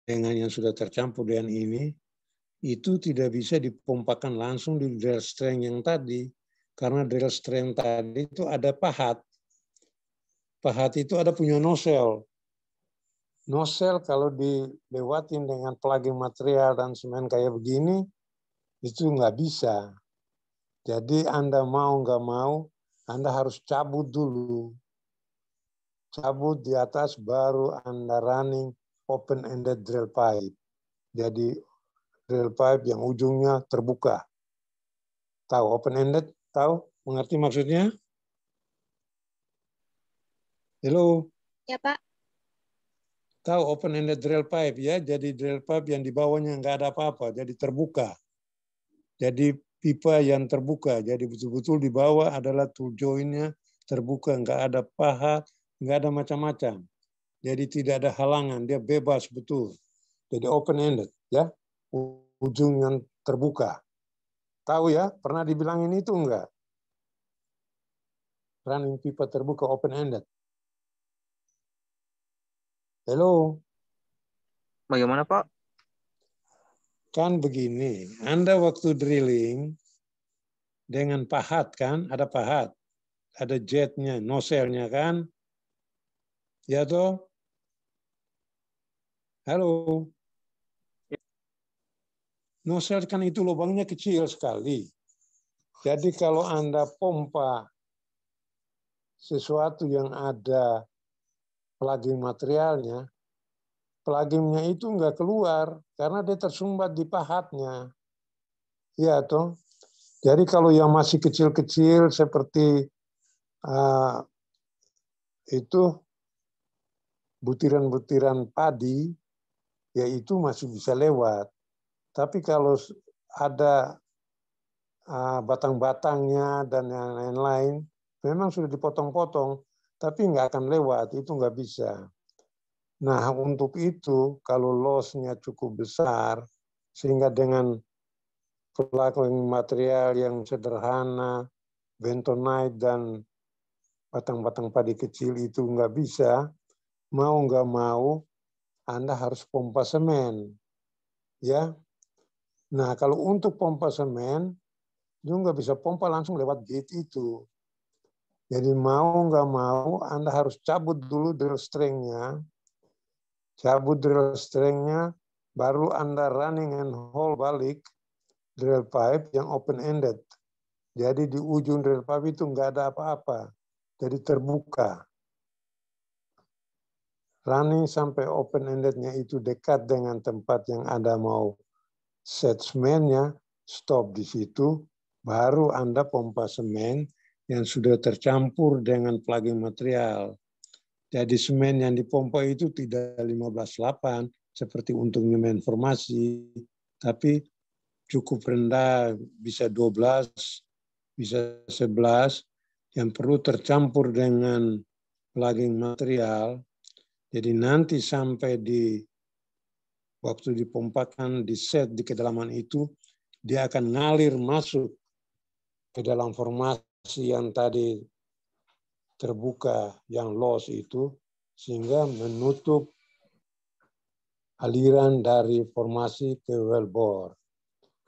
dengan yang sudah tercampur dengan ini, itu tidak bisa dipompakan langsung di drill string yang tadi. Karena drill string tadi itu ada pahat. Pahat itu ada punya nozzle. Nozzle kalau dilewatin dengan plugging material dan semen kayak begini, itu nggak bisa. Jadi Anda mau nggak mau, Anda harus cabut dulu. Cabut di atas baru Anda running open-ended drill pipe. Jadi drill pipe yang ujungnya terbuka. Tahu open-ended? Tahu? Mengerti maksudnya? Halo? Ya, Pak. Tahu open-ended drill pipe ya? Jadi drill pipe yang di bawahnya nggak ada apa-apa, jadi terbuka. Jadi pipa yang terbuka, jadi betul-betul di bawah adalah tool joint-nya terbuka, nggak ada pahat, nggak ada macam-macam. Jadi tidak ada halangan, dia bebas betul. Jadi open-ended, ya, ujung yang terbuka. Tahu ya, pernah dibilangin itu enggak? Running pipa terbuka open-ended. Halo? Bagaimana, Pak? Kan begini, Anda waktu drilling dengan pahat kan, ada pahat, ada jetnya, nozzle-nya kan, ya toh? Halo? Nozzle kan itu lubangnya kecil sekali. Jadi kalau Anda pompa sesuatu yang ada plugging materialnya, pluggingnya itu nggak keluar karena dia tersumbat di pahatnya. Ya toh. Jadi kalau yang masih kecil-kecil seperti itu butiran-butiran padi, ya itu masih bisa lewat. Tapi kalau ada batang-batangnya dan yang lain-lain, memang sudah dipotong-potong, tapi nggak akan lewat, itu nggak bisa. Nah, untuk itu, kalau loss-nya cukup besar, sehingga dengan plugging material yang sederhana, bentonite dan batang-batang padi kecil itu nggak bisa, mau nggak mau, Anda harus pompa semen. Ya. Nah, kalau untuk pompa semen, juga nggak bisa pompa langsung lewat gate itu. Jadi mau nggak mau, Anda harus cabut dulu drill string-nya. Cabut drill string-nya, baru Anda running and haul balik drill pipe yang open-ended. Jadi di ujung drill pipe itu nggak ada apa-apa. Jadi terbuka. Running sampai open-endednya itu dekat dengan tempat yang Anda mau set semennya, stop di situ, baru Anda pompa semen yang sudah tercampur dengan plugging material. Jadi semen yang dipompa itu tidak 15,8 seperti untuk nyemen formasi, tapi cukup rendah, bisa 12, bisa 11, yang perlu tercampur dengan plugging material. Jadi nanti sampai di waktu dipompakan, di set di kedalaman itu, dia akan ngalir masuk ke dalam formasi yang tadi terbuka, yang loss itu, sehingga menutup aliran dari formasi ke wellbore.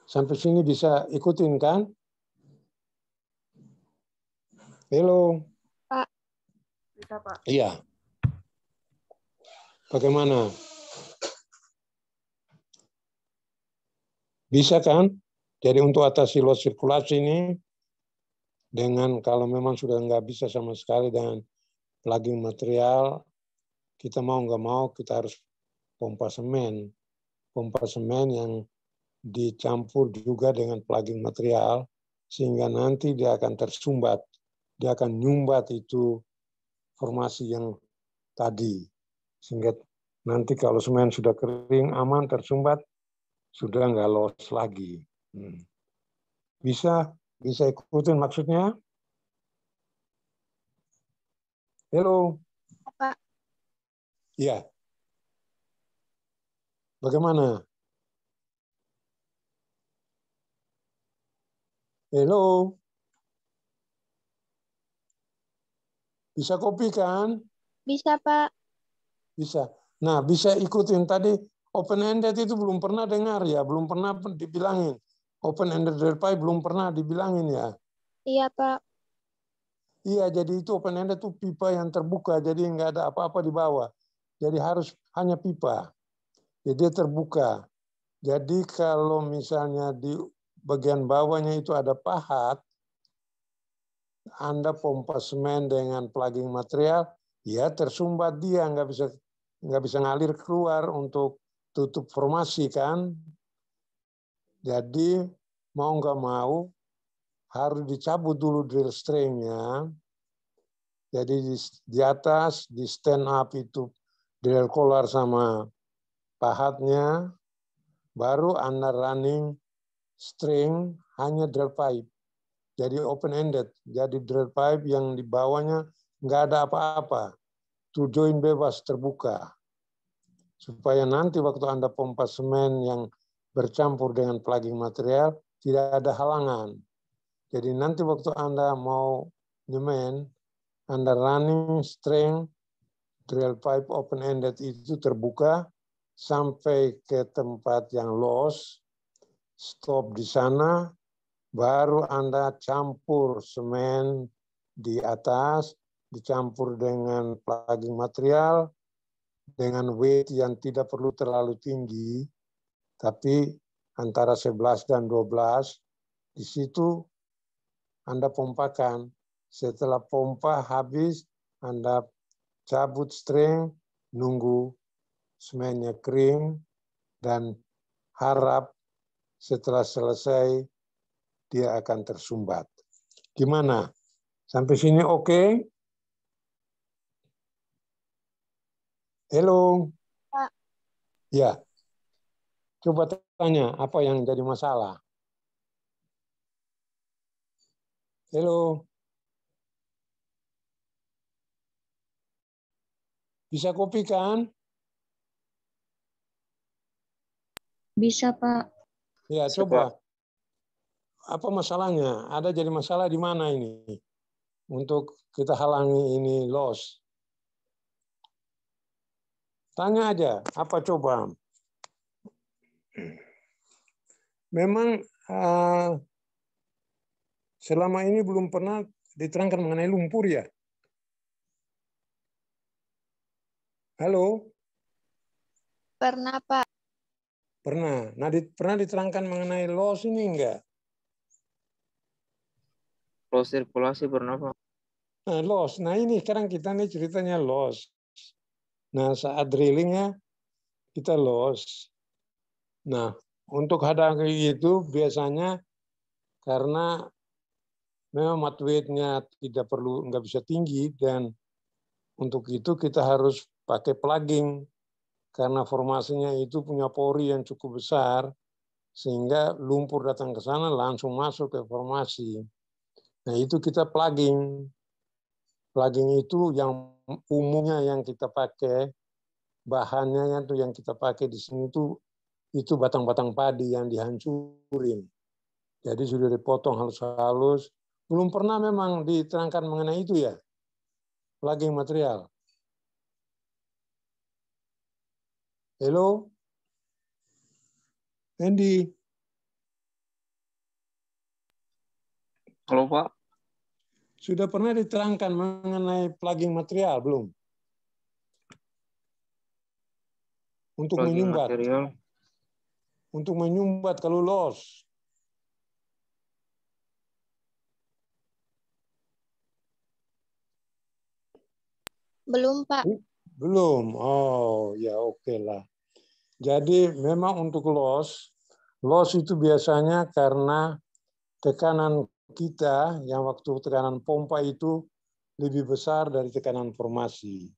Sampai sini bisa ikutin kan? Halo. Pak. Bisa, Pak. Iya. Bagaimana? Bisa kan? Jadi untuk atasi loss sirkulasi ini, dengan kalau memang sudah nggak bisa sama sekali dengan plugging material, kita mau nggak mau kita harus pompa semen. Pompa semen yang dicampur juga dengan plugging material, sehingga nanti dia akan tersumbat. Dia akan nyumbat itu formasi yang tadi. Sehingga nanti kalau semen sudah kering, aman, tersumbat, sudah nggak loss lagi. Bisa ikutin maksudnya? Halo. Pak. Iya. Bagaimana? Halo. Bisa kopi kan? Bisa, Pak. Bisa. Nah, bisa ikutin tadi open-ended itu belum pernah dengar ya, belum pernah dibilangin. Open-ended drill pipe belum pernah dibilangin ya. Iya, Pak. Iya, jadi itu open-ended itu pipa yang terbuka, jadi nggak ada apa-apa di bawah. Jadi harus hanya pipa. Jadi dia terbuka. Jadi kalau misalnya di bagian bawahnya itu ada pahat, Anda pompa semen dengan plugging material, ya tersumbat dia, nggak bisa ngalir keluar untuk tutup formasi kan. Jadi mau nggak mau harus dicabut dulu drill stringnya. Jadi di atas, di stand up itu drill collar sama pahatnya, baru Anda running string hanya drill pipe. Jadi open ended, jadi drill pipe yang di bawahnya nggak ada apa-apa. To join bebas terbuka. Supaya nanti waktu Anda pompa semen yang bercampur dengan plugging material, tidak ada halangan. Jadi nanti waktu Anda mau nyemen, Anda running string drill pipe open ended itu terbuka sampai ke tempat yang loss, stop di sana, baru Anda campur semen di atas, dicampur dengan plugging material, dengan weight yang tidak perlu terlalu tinggi, tapi antara 11 dan 12, di situ Anda pompakan. Setelah pompa habis, Anda cabut string, nunggu semennya kering, dan harap setelah selesai dia akan tersumbat. Gimana? Sampai sini oke? Halo? Pak. Ya. Coba tanya, apa yang jadi masalah? Halo? Bisa kopi kan? Bisa, Pak. Ya, Bisa, coba. Apa masalahnya? Ada jadi masalah di mana ini? Untuk kita halangi ini loss. Tanya aja, apa coba? Memang selama ini belum pernah diterangkan mengenai lumpur ya? Halo? Pernah, Pak. Pernah. Nah, pernah diterangkan mengenai loss ini enggak? Loss sirkulasi pernah, Pak. Nah, loss. Nah, ini sekarang kita nih ceritanya loss. Nah, saat drillingnya kita loss. Nah, untuk hadapi itu biasanya karena memang mat weight-nya nggak bisa tinggi, dan untuk itu kita harus pakai plugging karena formasinya itu punya pori yang cukup besar sehingga lumpur datang ke sana langsung masuk ke formasi. Nah, itu kita plugging. Plugging itu yang umumnya yang kita pakai, bahannya yang kita pakai di sini itu batang-batang padi yang dihancurin. Jadi sudah dipotong halus-halus. Belum pernah memang diterangkan mengenai itu ya, plugging material. Halo, Andy. Halo Pak. Sudah pernah diterangkan mengenai plugging material belum? Untuk Plugging menyumbat. material. Untuk menyumbat kalau loss. Belum, Pak. Belum. Oh, ya oke lah. Jadi memang untuk loss itu biasanya karena tekanan kita yang waktu tekanan pompa itu lebih besar dari tekanan formasi.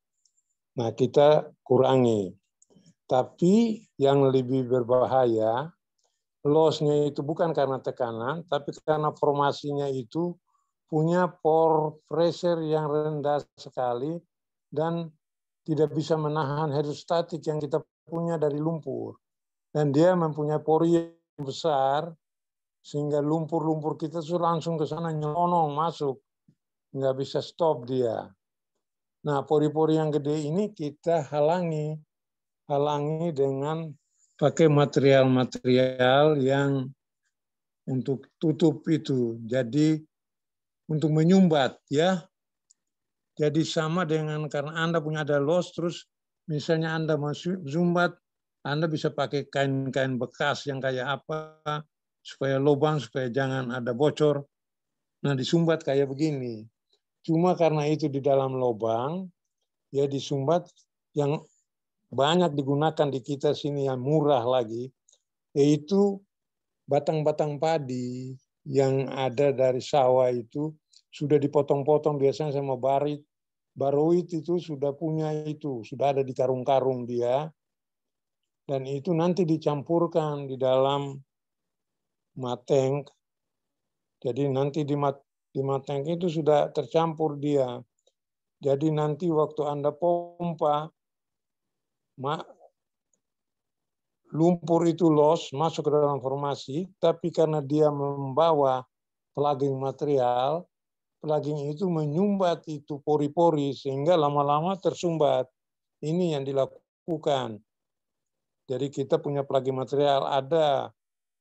Nah, kita kurangi. Tapi yang lebih berbahaya, loss-nya itu bukan karena tekanan, tapi karena formasinya itu punya pore pressure yang rendah sekali dan tidak bisa menahan hidrostatik yang kita punya dari lumpur. Dan dia mempunyai pori yang besar, sehingga lumpur-lumpur kita sudah langsung ke sana nyelonong masuk. Nggak bisa stop dia. Nah, pori-pori yang gede ini kita halangi dengan pakai material-material yang untuk tutup itu. Jadi untuk menyumbat ya. Jadi sama dengan karena Anda punya ada loss, terus misalnya Anda masuk sumbat, Anda bisa pakai kain-kain bekas yang kayak apa, supaya lubang, supaya jangan ada bocor. Nah, disumbat kayak begini. Cuma karena itu di dalam lubang, ya disumbat yang banyak digunakan di kita sini yang murah lagi, yaitu batang-batang padi yang ada dari sawah itu sudah dipotong-potong biasanya sama baroid itu sudah punya itu, sudah ada di karung-karung dia, dan itu nanti dicampurkan di dalam mateng. Jadi nanti di mateng itu sudah tercampur dia. Jadi nanti waktu Anda pompa, lumpur itu loss, masuk ke dalam formasi, tapi karena dia membawa plugging material, plugging itu menyumbat itu pori-pori, sehingga lama-lama tersumbat. Ini yang dilakukan. Jadi kita punya plugging material, ada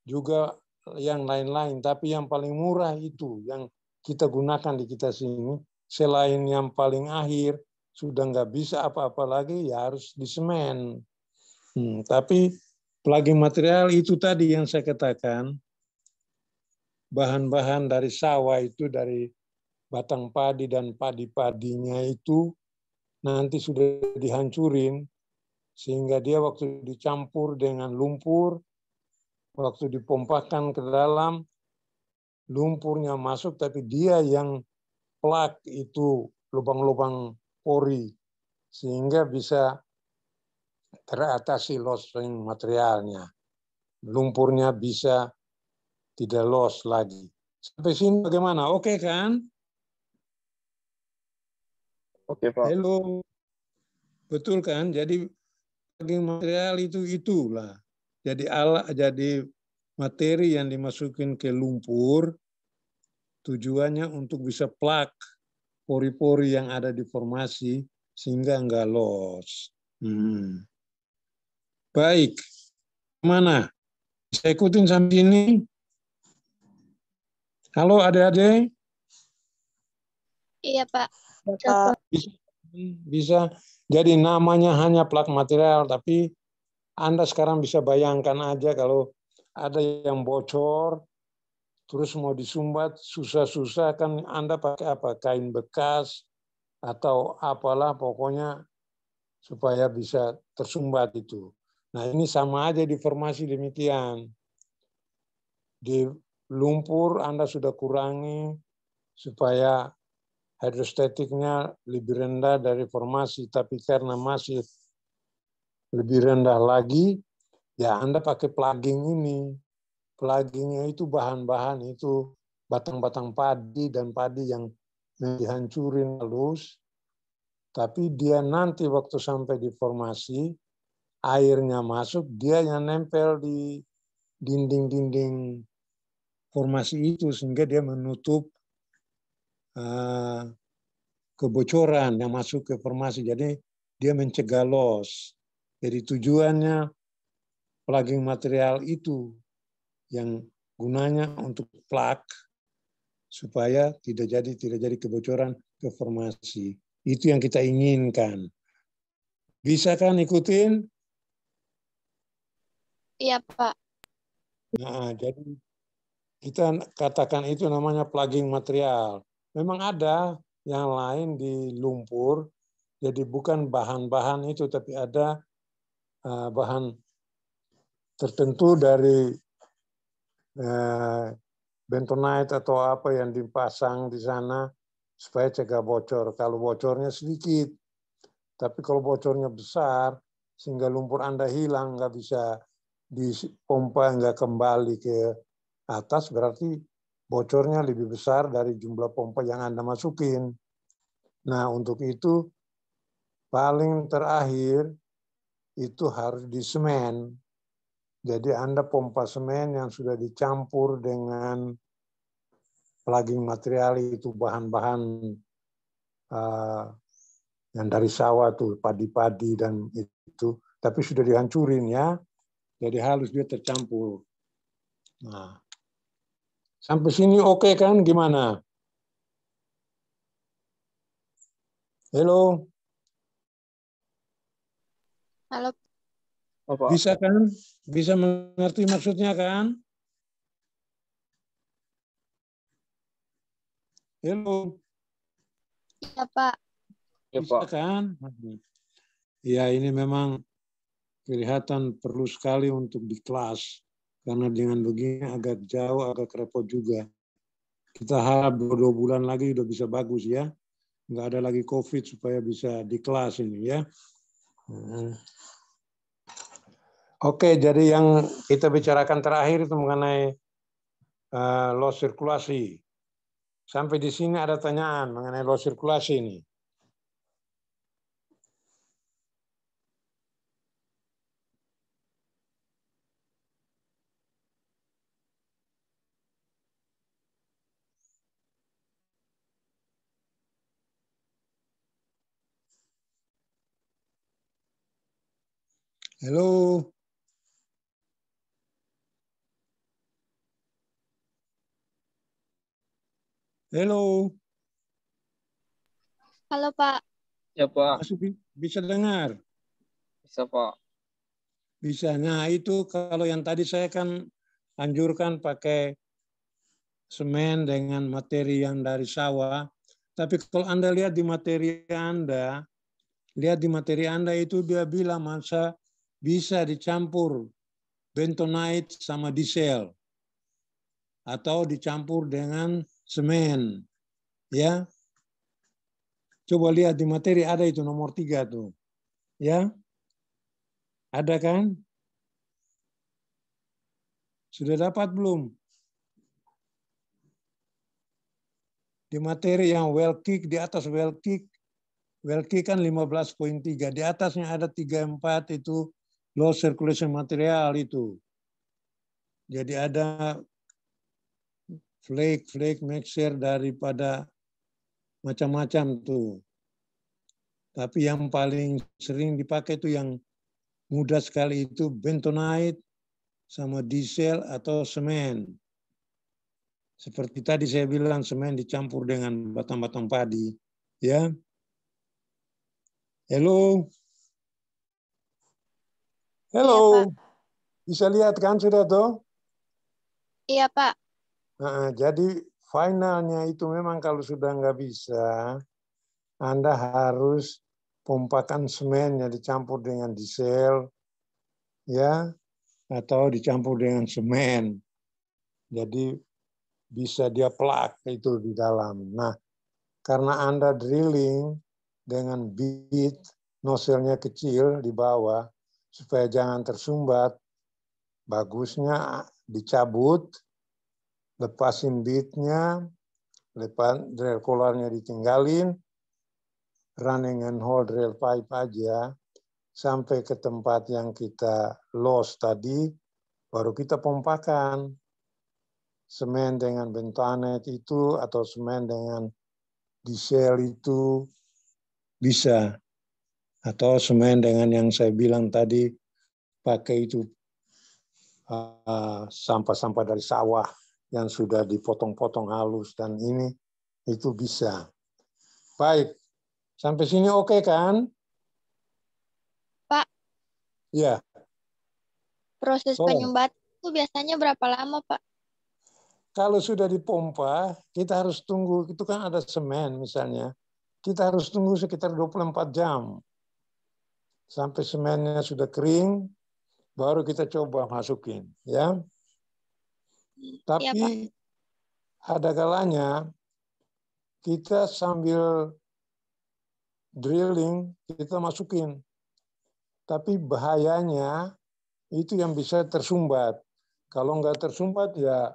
juga yang lain-lain, tapi yang paling murah itu yang kita gunakan di kita sini, selain yang paling akhir, sudah nggak bisa apa-apa lagi, ya harus disemen. Tapi plugging material itu tadi yang saya katakan, bahan-bahan dari sawah itu, dari batang padi dan padi-padinya itu nanti sudah dihancurin, sehingga dia waktu dicampur dengan lumpur, waktu dipompakan ke dalam, lumpurnya masuk, tapi dia yang plak itu lubang-lubang pori, sehingga bisa teratasi lossing materialnya. Lumpurnya bisa tidak loss lagi. Sampai sini bagaimana? Oke kan? Oke Pak. Halo. Betul kan? Jadi plugging material itu itulah. Jadi materi yang dimasukin ke lumpur tujuannya untuk bisa plak pori-pori yang ada di formasi sehingga enggak loss. Baik. Mana? Bisa ikutin sampai sini? Halo adik-adik? Iya, Pak. Bisa. Jadi namanya hanya plak material, tapi Anda sekarang bisa bayangkan aja kalau ada yang bocor, terus mau disumbat, susah-susah kan Anda pakai apa? Kain bekas atau apalah pokoknya supaya bisa tersumbat itu. Nah ini sama aja di formasi demikian. Di lumpur Anda sudah kurangi supaya hidrostatiknya lebih rendah dari formasi, tapi karena masih lebih rendah lagi, ya Anda pakai plugging ini. Pluggingnya itu bahan-bahan itu batang-batang padi dan padi yang dihancurin halus, tapi dia nanti waktu sampai di formasi, airnya masuk, dia yang nempel di dinding-dinding formasi itu sehingga dia menutup kebocoran yang masuk ke formasi. Jadi dia mencegah loss. Jadi tujuannya plugging material itu yang gunanya untuk plug supaya tidak jadi kebocoran ke formasi. Itu yang kita inginkan. Bisa kan ikutin? Iya, Pak. Nah, jadi kita katakan itu namanya plugging material. Memang ada yang lain di lumpur, jadi bukan bahan-bahan itu, tapi ada bahan tertentu dari bentonite atau apa yang dipasang di sana supaya cegah bocor. Kalau bocornya sedikit, tapi kalau bocornya besar, sehingga lumpur Anda hilang, nggak bisa dipompa, nggak kembali ke atas, berarti bocornya lebih besar dari jumlah pompa yang Anda masukin. Nah, untuk itu paling terakhir itu harus di semen. Jadi Anda pompa semen yang sudah dicampur dengan plugging material itu bahan-bahan yang dari sawah tuh, padi-padi dan itu, tapi sudah dihancurin ya. Jadi halus dia tercampur. Nah, sampai sini oke kan? Gimana? Halo? Halo. Bisa kan? Bisa mengerti maksudnya kan? Halo? Iya, Pak. Bisa kan? Ya, ini memang kelihatan perlu sekali untuk di kelas. Karena dengan begini agak jauh, agak repot juga. Kita harap 2 bulan lagi udah bisa bagus ya. Nggak ada lagi COVID supaya bisa di kelas ini ya. Oke, jadi yang kita bicarakan terakhir itu mengenai loss sirkulasi. Sampai di sini ada tanyaan mengenai loss sirkulasi ini. Halo. Halo. Halo, Pak. Ya, Pak. Masih bisa dengar? Bisa, Pak. Bisa. Nah, itu kalau yang tadi saya kan anjurkan pakai semen dengan materi yang dari sawah. Tapi kalau Anda lihat di materi Anda, itu dia bilang masa bisa dicampur bentonite sama diesel atau dicampur dengan semen. Ya. Coba lihat di materi ada itu nomor 3 tuh. Ya. Ada kan? Sudah dapat belum? Di materi yang well kick, di atas well kick kan 15.3. Di atasnya ada 34 itu low circulation material itu. Jadi ada flake mixer daripada macam-macam tuh. Tapi yang paling sering dipakai itu yang mudah sekali itu bentonite sama diesel atau semen. Seperti tadi saya bilang semen dicampur dengan batang-batang padi. Ya. Halo. Halo. Iya, Pak. Bisa lihat kan sudah tuh? Iya, Pak. Nah, jadi finalnya itu memang kalau sudah nggak bisa, Anda harus pompakan semen yang dicampur dengan diesel, ya, atau dicampur dengan semen. Jadi bisa dia plug itu di dalam. Nah, karena Anda drilling dengan bit, nozzle-nya kecil di bawah, supaya jangan tersumbat, bagusnya dicabut, lepasin bitnya, lepas drill collarnya ditinggalin, running and hold drill pipe aja, sampai ke tempat yang kita loss tadi, baru kita pompakan. semen dengan bentonite itu atau semen dengan diesel itu bisa. Atau semen dengan yang saya bilang tadi, pakai itu sampah-sampah dari sawah yang sudah dipotong-potong halus dan ini itu bisa. Baik, sampai sini oke kan? Pak, Ya. proses penyumbatan itu biasanya berapa lama, Pak? Kalau sudah dipompa, kita harus tunggu, itu kan ada semen misalnya, kita harus tunggu sekitar 24 jam. Sampai semennya sudah kering, baru kita coba masukin. Ya. Tapi ada kalanya kita sambil drilling, kita masukin. Tapi bahayanya itu yang bisa tersumbat. Kalau nggak tersumbat ya,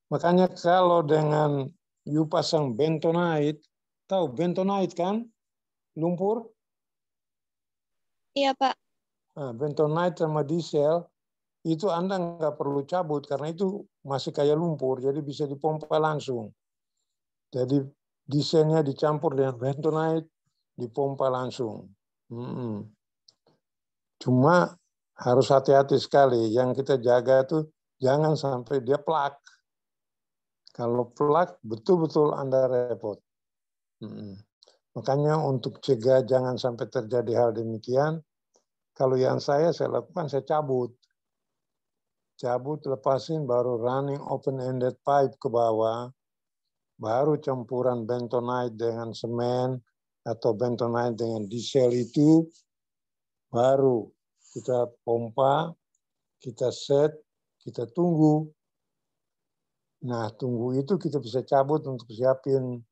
makanya kalau dengan you pasang bentonite, tahu bentonite kan? Lumpur? Iya, Pak. Nah, bentonite sama diesel, itu Anda nggak perlu cabut karena itu masih kayak lumpur, jadi bisa dipompa langsung. Jadi dieselnya dicampur dengan bentonite, dipompa langsung. Cuma harus hati-hati sekali. Yang kita jaga tuh jangan sampai dia plak. Kalau plak, betul-betul Anda repot. Makanya untuk cegah jangan sampai terjadi hal demikian, kalau yang saya lakukan, saya cabut. Cabut, lepasin, baru running open-ended pipe ke bawah, baru campuran bentonite dengan semen, atau bentonite dengan diesel itu, baru kita pompa, kita set, kita tunggu. Nah, tunggu itu kita bisa cabut untuk siapin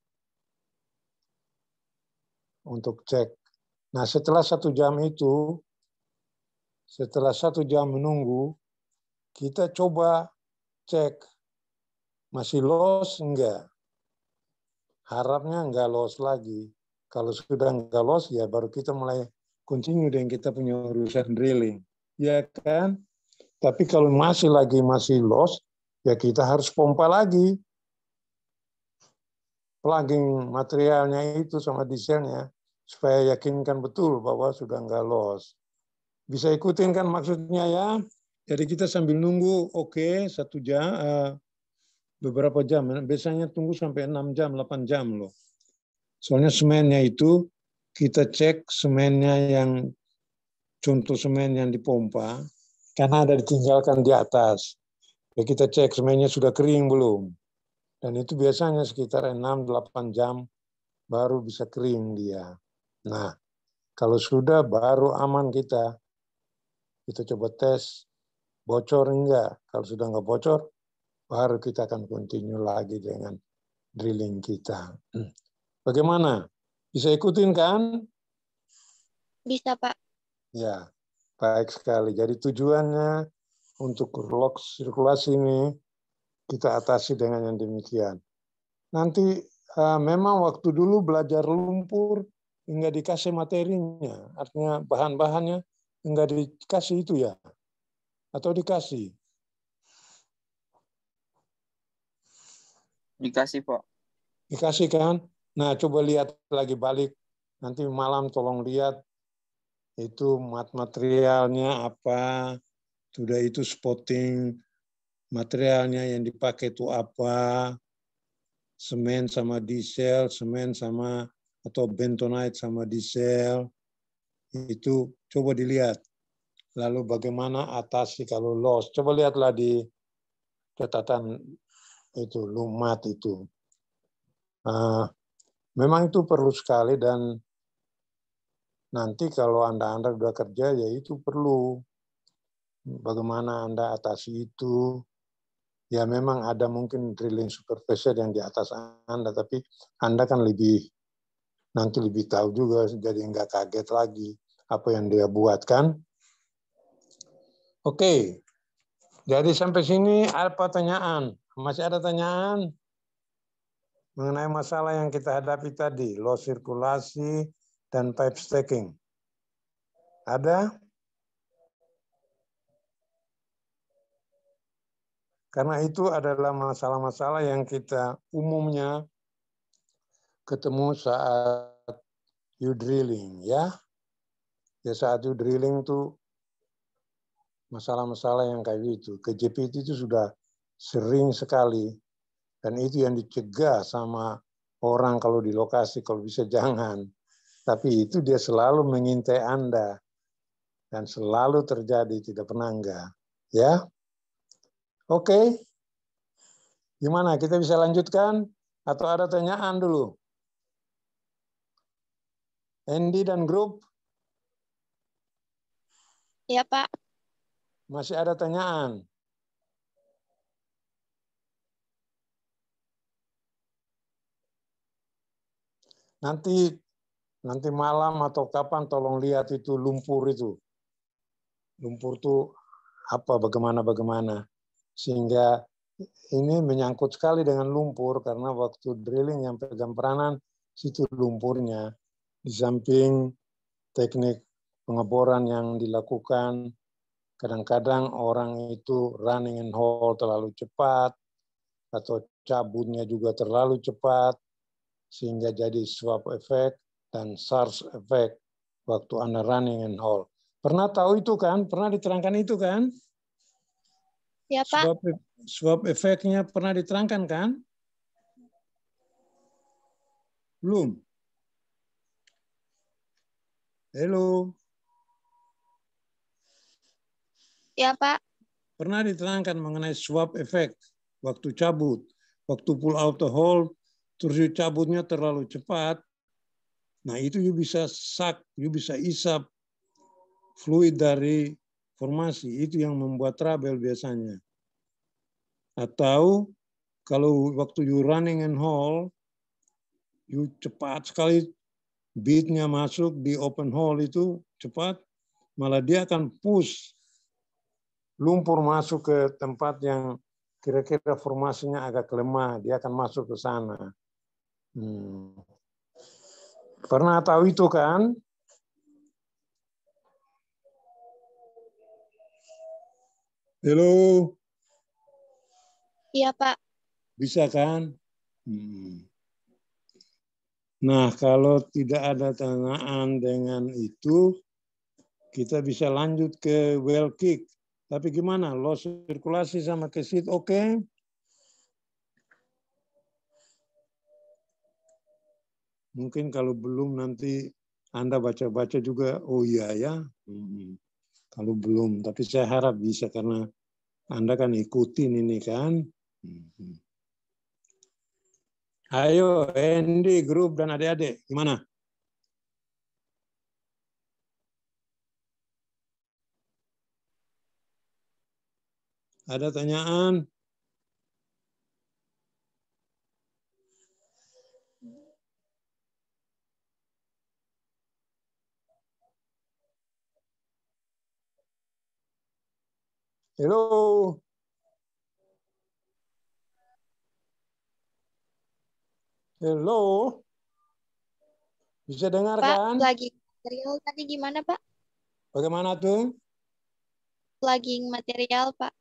untuk cek. Nah, setelah 1 jam itu, setelah 1 jam menunggu, kita coba cek masih loss enggak. Harapnya enggak loss lagi. Kalau sudah enggak loss, ya baru kita mulai continue dengan kita punya urusan drilling. Ya kan? Tapi kalau masih loss, ya kita harus pompa lagi. Plugging materialnya itu sama dieselnya supaya yakinkan betul bahwa sudah enggak loss. Bisa ikutin kan maksudnya ya? Jadi kita sambil nunggu, oke, 1 jam, beberapa jam. Biasanya tunggu sampai 6 jam, 8 jam loh. Soalnya semennya itu kita cek semennya yang contoh semen yang dipompa, karena ada ditinggalkan di atas. Ya kita cek semennya sudah kering belum. Dan itu biasanya sekitar 6-8 jam baru bisa kering dia. Nah, kalau sudah baru aman kita coba tes bocor enggak. Kalau sudah enggak bocor, baru kita akan continue lagi dengan drilling kita. Bagaimana? Bisa ikutin kan? Bisa, Pak. Ya, baik sekali. Jadi tujuannya untuk lock sirkulasi ini kita atasi dengan yang demikian. Nanti memang waktu dulu belajar lumpur enggak dikasih materinya, artinya bahan-bahannya enggak dikasih itu ya, atau dikasih? Dikasih, Pak. Dikasih kan? Nah, coba lihat lagi balik. Nanti malam tolong lihat itu materialnya apa, sudah itu spotting materialnya yang dipakai itu apa, semen sama diesel, semen sama atau bentonite sama diesel, itu coba dilihat. Lalu bagaimana atasi kalau loss. Coba lihatlah di catatan itu, lumat itu. Memang itu perlu sekali dan nanti kalau Anda sudah kerja, ya itu perlu. Bagaimana Anda atasi itu. Ya memang ada mungkin drilling supervisor yang di atas Anda, tapi Anda kan nanti lebih tahu juga, jadi nggak kaget lagi apa yang dia buat kan. Oke, jadi sampai sini apa pertanyaan? Masih ada tanyaan mengenai masalah yang kita hadapi tadi, loss sirkulasi dan pipe stacking? Ada? Karena itu adalah masalah-masalah yang kita umumnya ketemu saat you drilling, ya. Ya saat you drilling tuh masalah-masalah yang kayak gitu. Ke GPT itu sudah sering sekali. Dan itu yang dicegah sama orang kalau di lokasi, kalau bisa jangan. Tapi itu dia selalu mengintai Anda. Dan selalu terjadi, tidak pernah enggak. Ya, oke. Gimana, kita bisa lanjutkan? Atau ada tanyaan dulu? Andy dan grup? Iya, Pak. Masih ada tanyaan? Nanti malam atau kapan tolong lihat itu lumpur itu. Lumpur itu apa, bagaimana. Sehingga ini menyangkut sekali dengan lumpur karena waktu drilling yang pegang peranan situ lumpurnya. Di samping teknik pengeboran yang dilakukan, kadang-kadang orang itu running and haul terlalu cepat atau cabutnya juga terlalu cepat sehingga jadi swap effect dan SARS effect waktu Anda running and haul. Pernah tahu itu kan? Pernah diterangkan itu kan? Iya, Pak. Swap efeknya pernah diterangkan kan? Belum? Halo? Iya, Pak. Pernah diterangkan mengenai swap effect waktu cabut. Waktu pull out the hole, terus cabutnya terlalu cepat. Nah itu you bisa suck, you bisa isap fluid dari formasi. Itu yang membuat trouble biasanya. Atau kalau waktu you running and haul, you cepat sekali beatnya masuk di open hole itu cepat, malah dia akan push lumpur masuk ke tempat yang kira-kira formasinya agak lemah, dia akan masuk ke sana. Pernah tahu itu kan? Halo? Iya, Pak. Bisa kan? Nah, kalau tidak ada tanyaan dengan itu, kita bisa lanjut ke well kick. Tapi gimana? Loss sirkulasi sama kesit oke? Mungkin kalau belum nanti Anda baca-baca juga, oh iya ya. Kalau belum, tapi saya harap bisa karena Anda kan ikutin ini kan. Ayo, Andy, grup dan adik-adik, gimana? Ada tanyaan? Halo? Halo? Bisa dengar Pak, kan? plugging material tadi gimana, Pak? Bagaimana tuh? Plugging material, Pak.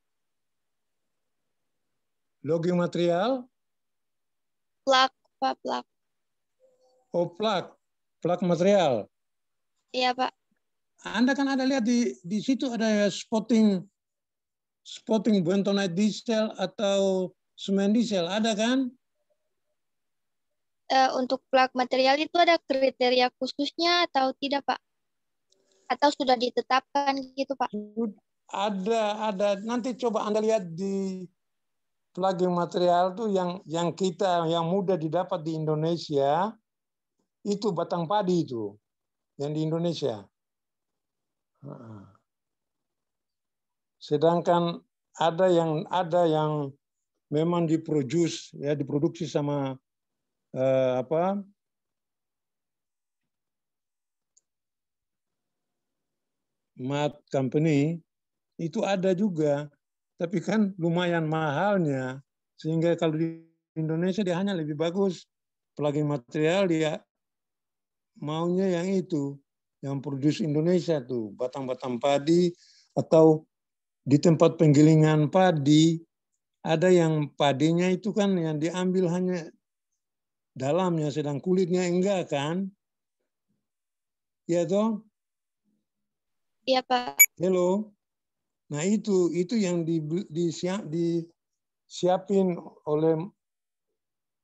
Logging material? Plug, Pak, plug. Oh, plug material. Iya, Pak. Anda kan ada lihat di situ ada spotting bentonite diesel atau semen diesel, ada kan? Untuk plug material itu ada kriteria khususnya atau tidak, Pak? Atau sudah ditetapkan gitu, Pak? Ada. Nanti coba Anda lihat di plugging material tuh yang mudah didapat di Indonesia itu batang padi itu yang di Indonesia. Sedangkan ada yang memang diproduksi sama mat company itu ada juga, tapi kan lumayan mahalnya sehingga kalau di Indonesia dia hanya lebih bagus plugging material, dia maunya yang itu yang produksi Indonesia tuh batang-batang padi atau di tempat penggilingan padi ada yang padinya itu kan yang diambil hanya dalamnya, sedang kulitnya enggak kan? Iya toh? Iya, Pak. Hello. Nah itu yang disiapin oleh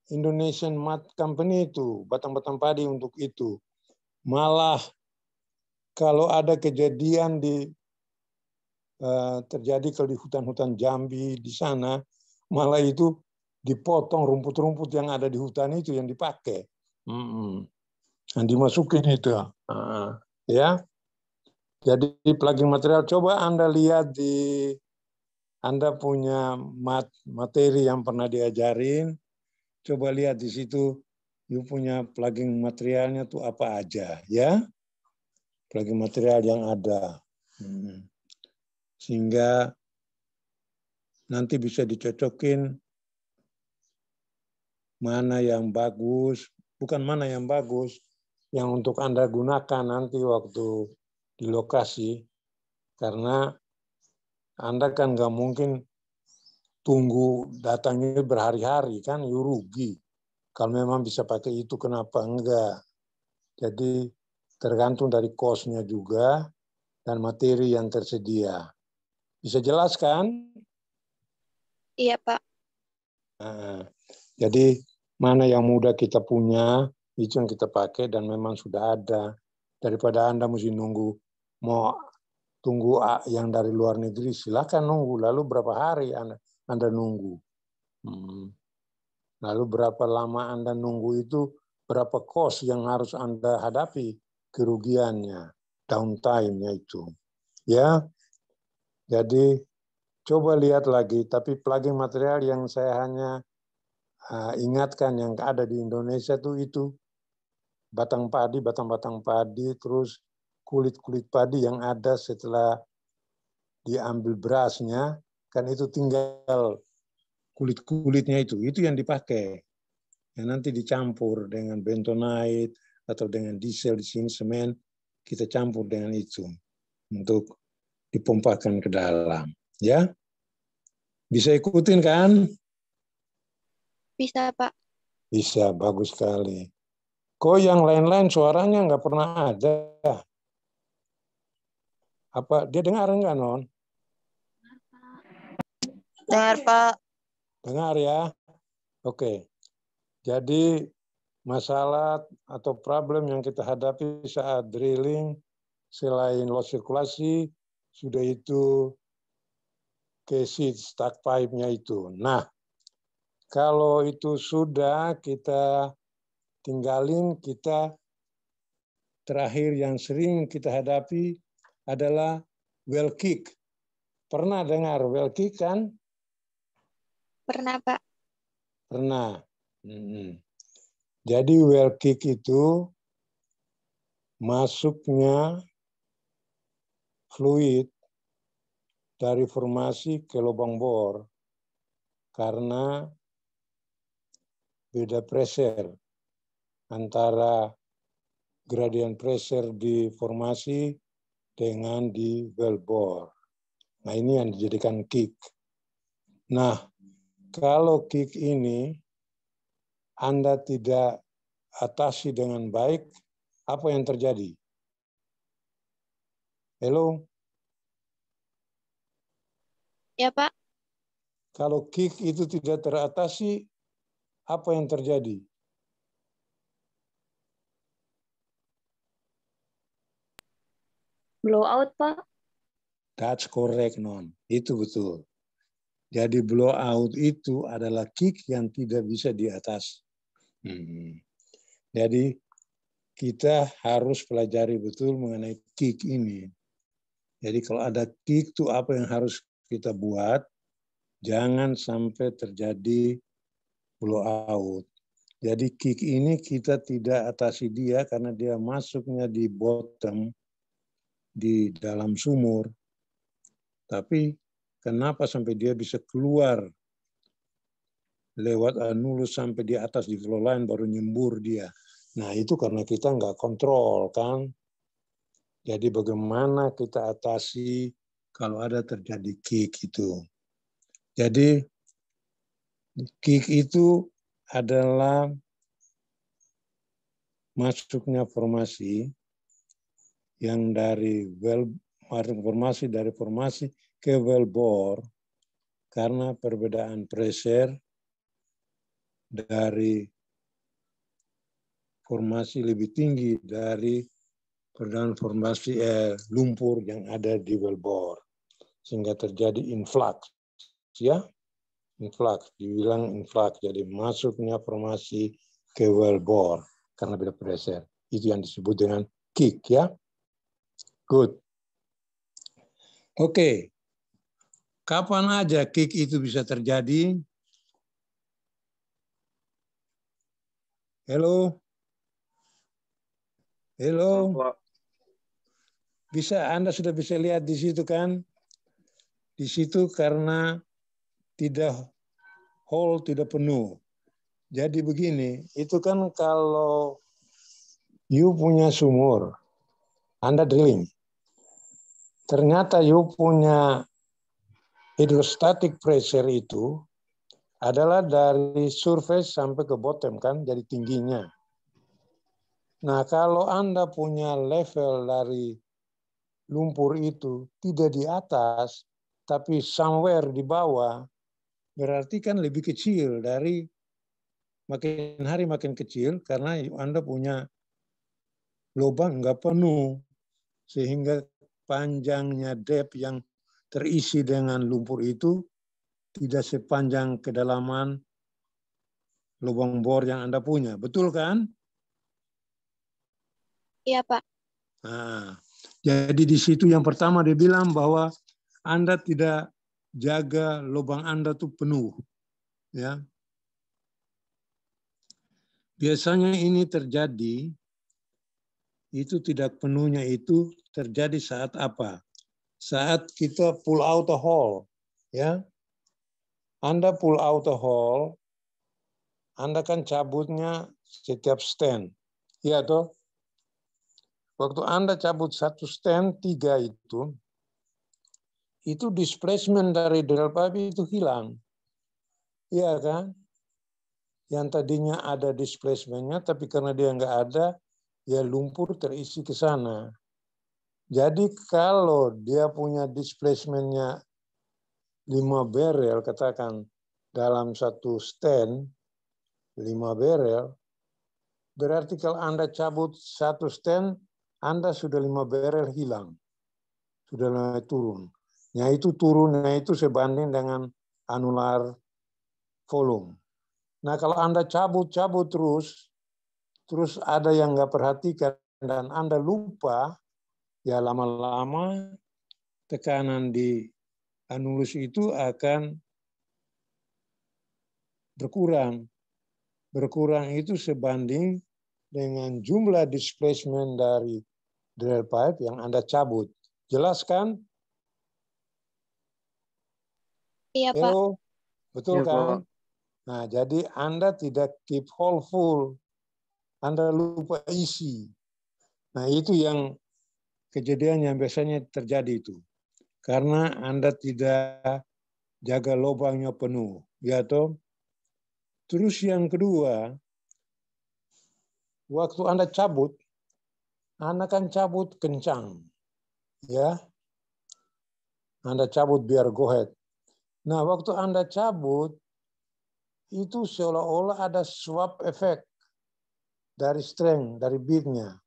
Indonesian Mud Company itu, batang-batang padi untuk itu. Malah kalau ada kejadian terjadi kalau di hutan-hutan Jambi di sana, malah itu dipotong rumput-rumput yang ada di hutan itu yang dipakai. Yang dimasukin itu. Ya. Jadi plugin material, coba Anda lihat di Anda punya materi yang pernah diajarin, coba lihat di situ, you punya plugin materialnya tuh apa aja, ya? Plugin material yang ada. Sehingga nanti bisa dicocokin mana yang bagus, bukan mana yang bagus, yang untuk Anda gunakan nanti waktu di lokasi, karena Anda kan nggak mungkin tunggu datangnya berhari-hari, kan you rugi. Kalau memang bisa pakai itu, kenapa enggak? Jadi tergantung dari cost-nya juga dan materi yang tersedia. Bisa jelaskan? Iya, Pak. Nah, jadi mana yang mudah kita punya, itu yang kita pakai dan memang sudah ada. Daripada Anda mesti mau tunggu yang dari luar negeri, silakan nunggu. Lalu berapa hari Anda nunggu? Lalu berapa lama Anda nunggu itu, berapa cost yang harus Anda hadapi, kerugiannya, downtime-nya itu. Ya, jadi coba lihat lagi, tapi plugin material yang saya hanya ingatkan yang ada di Indonesia itu batang-batang padi, terus kulit-kulit padi yang ada setelah diambil berasnya, kan itu tinggal kulit-kulitnya itu yang dipakai. Yang nanti dicampur dengan bentonite atau dengan diesel di sini, semen, kita campur dengan itu untuk dipompakan ke dalam. Ya, bisa ikutin kan? Bisa, Pak. Bisa, bagus sekali. Kok yang lain-lain suaranya nggak pernah ada? Apa dia dengar nggak, Non? Dengar, Pak. Dengar ya. Oke. Jadi masalah atau problem yang kita hadapi saat drilling selain loss sirkulasi, sudah itu casing stuck pipe-nya itu. Nah, kalau itu sudah kita tinggalin, kita terakhir yang sering kita hadapi adalah well kick. Pernah dengar well kick kan? Pernah, Pak. Pernah. Jadi well kick itu masuknya fluid dari formasi ke lubang bor karena beda pressure antara gradient pressure di formasi dengan di well bore. Nah, ini yang dijadikan kick. Nah, kalau kick ini Anda tidak atasi dengan baik, apa yang terjadi? Hello? Ya, Pak. Kalau kick itu tidak teratasi, apa yang terjadi? Blowout, Pak. That's correct, Non. Itu betul. Jadi blowout itu adalah kick yang tidak bisa diatasi. Jadi kita harus pelajari betul mengenai kick ini. Jadi kalau ada kick itu apa yang harus kita buat, jangan sampai terjadi blowout. Jadi kick ini kita tidak atasi dia karena dia masuknya di bottom, di dalam sumur. Tapi kenapa sampai dia bisa keluar lewat anulus sampai di atas di flow line baru nyembur dia. Nah itu karena kita nggak kontrol kan. Jadi bagaimana kita atasi kalau ada terjadi kick itu. Jadi Kick itu adalah masuknya formasi yang dari formasi ke wellbore karena perbedaan pressure dari formasi lebih tinggi dari perbedaan formasi lumpur yang ada di wellbore, sehingga terjadi influx, ya. Influx, dibilang influx, jadi masuknya formasi ke wellbore karena beda pressure. Itu yang disebut dengan kick, ya. Good. Oke. Kapan aja kick itu bisa terjadi? Halo? Halo? Bisa, Anda sudah bisa lihat di situ kan? Di situ karena hole tidak penuh. Jadi begini, itu kan kalau you punya sumur, Anda drilling. Ternyata you punya hydrostatic pressure itu adalah dari surface sampai ke bottom kan, jadi tingginya. Nah, kalau Anda punya level dari lumpur itu tidak di atas, tapi somewhere di bawah, berarti kan lebih kecil dari makin hari makin kecil karena Anda punya lubang nggak penuh, sehingga panjangnya depth yang terisi dengan lumpur itu tidak sepanjang kedalaman lubang bor yang Anda punya. Betul kan? Iya, Pak. Nah, jadi di situ yang pertama dia bilang bahwa Anda tidak jaga lubang Anda tuh penuh. Ya. Biasanya ini terjadi, itu tidak penuhnya itu terjadi saat apa? Saat kita pull out a hole. Ya. Anda pull out a hole, Anda kan cabutnya setiap stand. Iya toh? Waktu Anda cabut satu stand 3 itu displacement dari drill pipe itu hilang. Iya kan? Yang tadinya ada displacementnya, tapi karena dia nggak ada, ya lumpur terisi ke sana. Jadi kalau dia punya displacementnya 5 barrel, katakan dalam satu stand, 5 barrel, berarti kalau Anda cabut satu stand, Anda sudah 5 barrel hilang. Sudah naik turun. Nah itu turunnya itu sebanding dengan anular volume. Nah kalau Anda cabut terus ada yang nggak perhatikan dan Anda lupa, ya lama-lama tekanan di anulus itu akan berkurang. Berkurang itu sebanding dengan jumlah displacement dari drill pipe yang Anda cabut. Jelas kan? Iya, Pak. Halo? Betul Iya, kan? Pak. Nah, jadi Anda tidak keep hole full. Anda lupa isi. Nah, itu yang kejadian yang biasanya terjadi itu. Karena Anda tidak jaga lubangnya penuh. Ya toh? Terus yang kedua, waktu Anda cabut, Anda kan cabut kencang. Ya. Anda cabut biar go ahead. Nah, waktu Anda cabut, itu seolah-olah ada swap effect dari strength, dari beat-nya.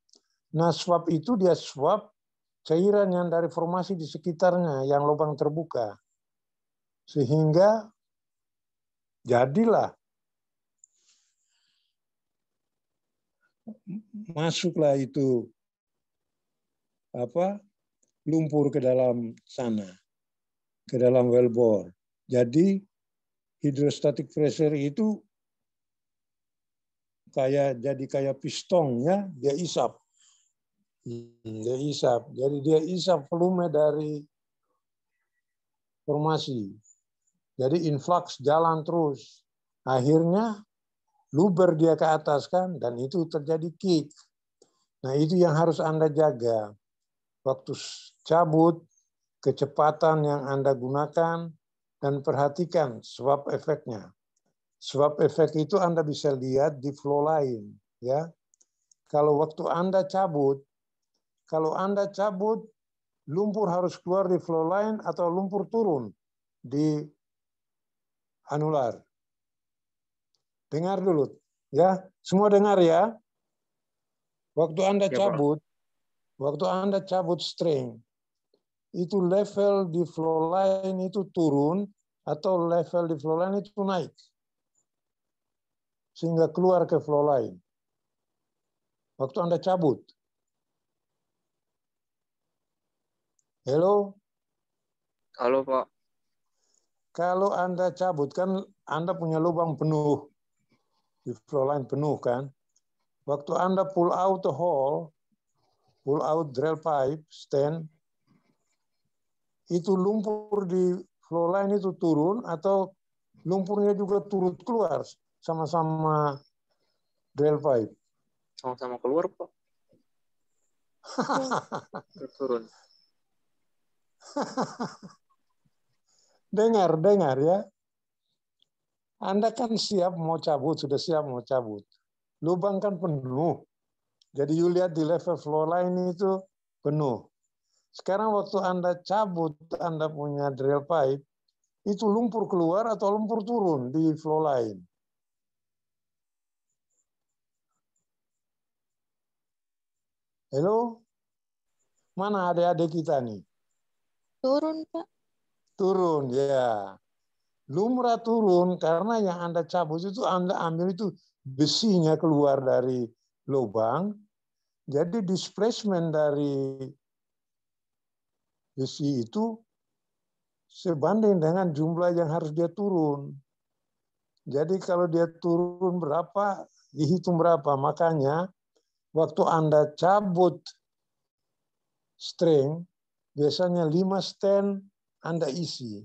Nah, swap itu dia swap cairan yang dari formasi di sekitarnya yang lubang terbuka. Sehingga jadilah masuklah itu lumpur ke dalam sana, ke dalam wellbore. Jadi hydrostatic pressure itu kayak piston ya, dia isap. Dia isap. Jadi dia isap volume dari formasi. Jadi influx jalan terus. Akhirnya luber dia ke atas kan, dan itu terjadi kick. Nah itu yang harus Anda jaga. Waktu cabut, kecepatan yang Anda gunakan, dan perhatikan swap efeknya. Sebab efek itu Anda bisa lihat di flow line. Ya. Kalau waktu Anda cabut, lumpur harus keluar di flow line atau lumpur turun di anular. Dengar dulu. Ya, semua dengar ya. Waktu Anda cabut string, itu level di flow line itu turun atau level di flow line itu naik. Sehingga keluar ke flow line. Waktu Anda cabut. Halo? Halo, Pak. Kalau Anda cabut, kan Anda punya lubang penuh. Di flow line penuh kan. Waktu Anda pull out the hole, pull out drill pipe, stand, itu lumpur di flow line itu turun atau lumpurnya juga turut keluar sama-sama drill pipe. Sama-sama keluar, Pak. Turun. Dengar ya. Anda kan siap mau cabut, sudah siap mau cabut. Lubang kan penuh. Jadi you lihat di level flow line itu penuh. Sekarang waktu Anda cabut, Anda punya drill pipe, itu lumpur keluar atau lumpur turun di flow line? Halo? Mana adik-adik kita nih? Turun, Pak. Turun, ya. Lumrah turun karena yang Anda cabut itu Anda ambil itu besinya keluar dari lubang. Jadi displacement dari besi itu sebanding dengan jumlah yang harus dia turun. Jadi kalau dia turun berapa, dihitung berapa. Makanya waktu Anda cabut string, biasanya 5 stand Anda isi.